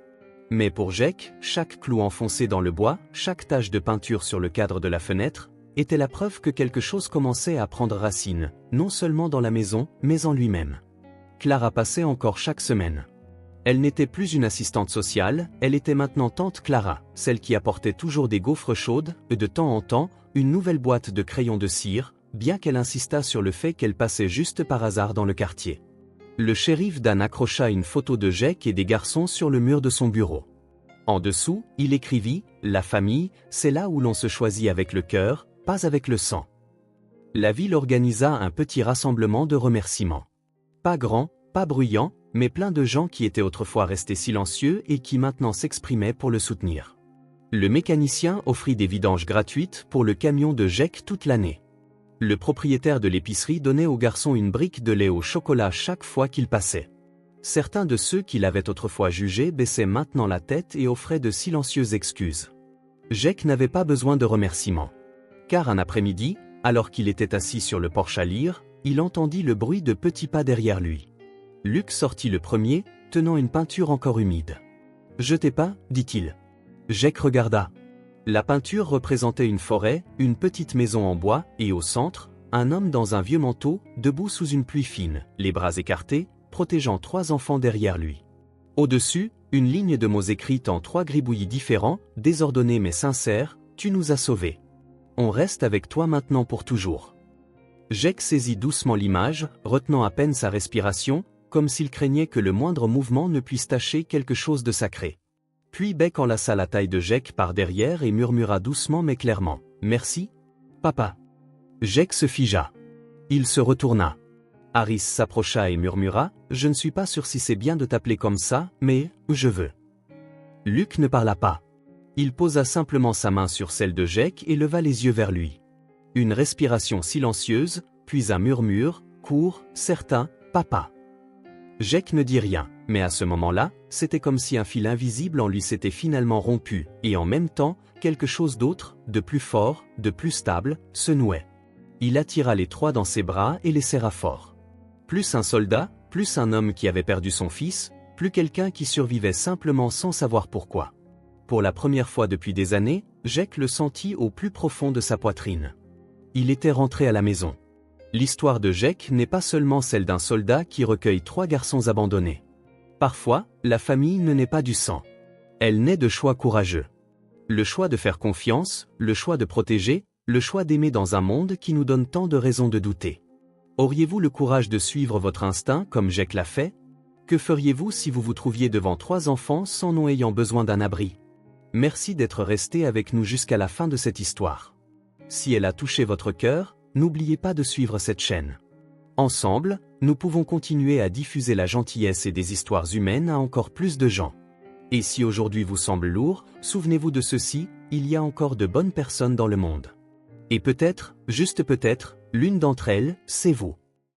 Mais pour Jake, chaque clou enfoncé dans le bois, chaque tache de peinture sur le cadre de la fenêtre, était la preuve que quelque chose commençait à prendre racine, non seulement dans la maison, mais en lui-même. Clara passait encore chaque semaine. Elle n'était plus une assistante sociale, elle était maintenant tante Clara, celle qui apportait toujours des gaufres chaudes, et de temps en temps, une nouvelle boîte de crayons de cire, bien qu'elle insistât sur le fait qu'elle passait juste par hasard dans le quartier. Le shérif Dan accrocha une photo de Jake et des garçons sur le mur de son bureau. En dessous, il écrivit « La famille, c'est là où l'on se choisit avec le cœur, pas avec le sang ». La ville organisa un petit rassemblement de remerciements. Pas grand, pas bruyant, mais plein de gens qui étaient autrefois restés silencieux et qui maintenant s'exprimaient pour le soutenir. Le mécanicien offrit des vidanges gratuites pour le camion de Jake toute l'année. Le propriétaire de l'épicerie donnait aux garçons une brique de lait au chocolat chaque fois qu'il passait. Certains de ceux qui l'avaient autrefois jugé baissaient maintenant la tête et offraient de silencieuses excuses. Jake n'avait pas besoin de remerciements. Car un après-midi, alors qu'il était assis sur le porche à lire, il entendit le bruit de petits pas derrière lui. Luke sortit le premier, tenant une peinture encore humide. « Jetez pas, dit-il. » Jake regarda. La peinture représentait une forêt, une petite maison en bois, et au centre, un homme dans un vieux manteau, debout sous une pluie fine, les bras écartés, protégeant 3 enfants derrière lui. Au-dessus, une ligne de mots écrite en 3 gribouillis différents, désordonnés mais sincères, « Tu nous as sauvés. On reste avec toi maintenant pour toujours. » Jake saisit doucement l'image, retenant à peine sa respiration, comme s'il craignait que le moindre mouvement ne puisse tacher quelque chose de sacré. Puis Beck enlaça la taille de Jake par derrière et murmura doucement mais clairement « Merci, papa. » Jake se figea. Il se retourna. Harris s'approcha et murmura « Je ne suis pas sûr si c'est bien de t'appeler comme ça, mais je veux. » Luke ne parla pas. Il posa simplement sa main sur celle de Jake et leva les yeux vers lui. Une respiration silencieuse, puis un murmure, court, certain, « Papa. » Jake ne dit rien, mais à ce moment-là, c'était comme si un fil invisible en lui s'était finalement rompu, et en même temps, quelque chose d'autre, de plus fort, de plus stable, se nouait. Il attira les 3 dans ses bras et les serra fort. Plus un soldat, plus un homme qui avait perdu son fils, plus quelqu'un qui survivait simplement sans savoir pourquoi. Pour la première fois depuis des années, Jake le sentit au plus profond de sa poitrine. Il était rentré à la maison. L'histoire de Jake n'est pas seulement celle d'un soldat qui recueille 3 garçons abandonnés. Parfois, la famille ne naît pas du sang. Elle naît de choix courageux. Le choix de faire confiance, le choix de protéger, le choix d'aimer dans un monde qui nous donne tant de raisons de douter. Auriez-vous le courage de suivre votre instinct comme Jake l'a fait? Que feriez-vous si vous vous trouviez devant 3 enfants sans nom ayant besoin d'un abri? Merci d'être resté avec nous jusqu'à la fin de cette histoire. Si elle a touché votre cœur, n'oubliez pas de suivre cette chaîne. Ensemble, nous pouvons continuer à diffuser la gentillesse et des histoires humaines à encore plus de gens. Et si aujourd'hui vous semble lourd, souvenez-vous de ceci, il y a encore de bonnes personnes dans le monde. Et peut-être, juste peut-être, l'une d'entre elles, c'est vous.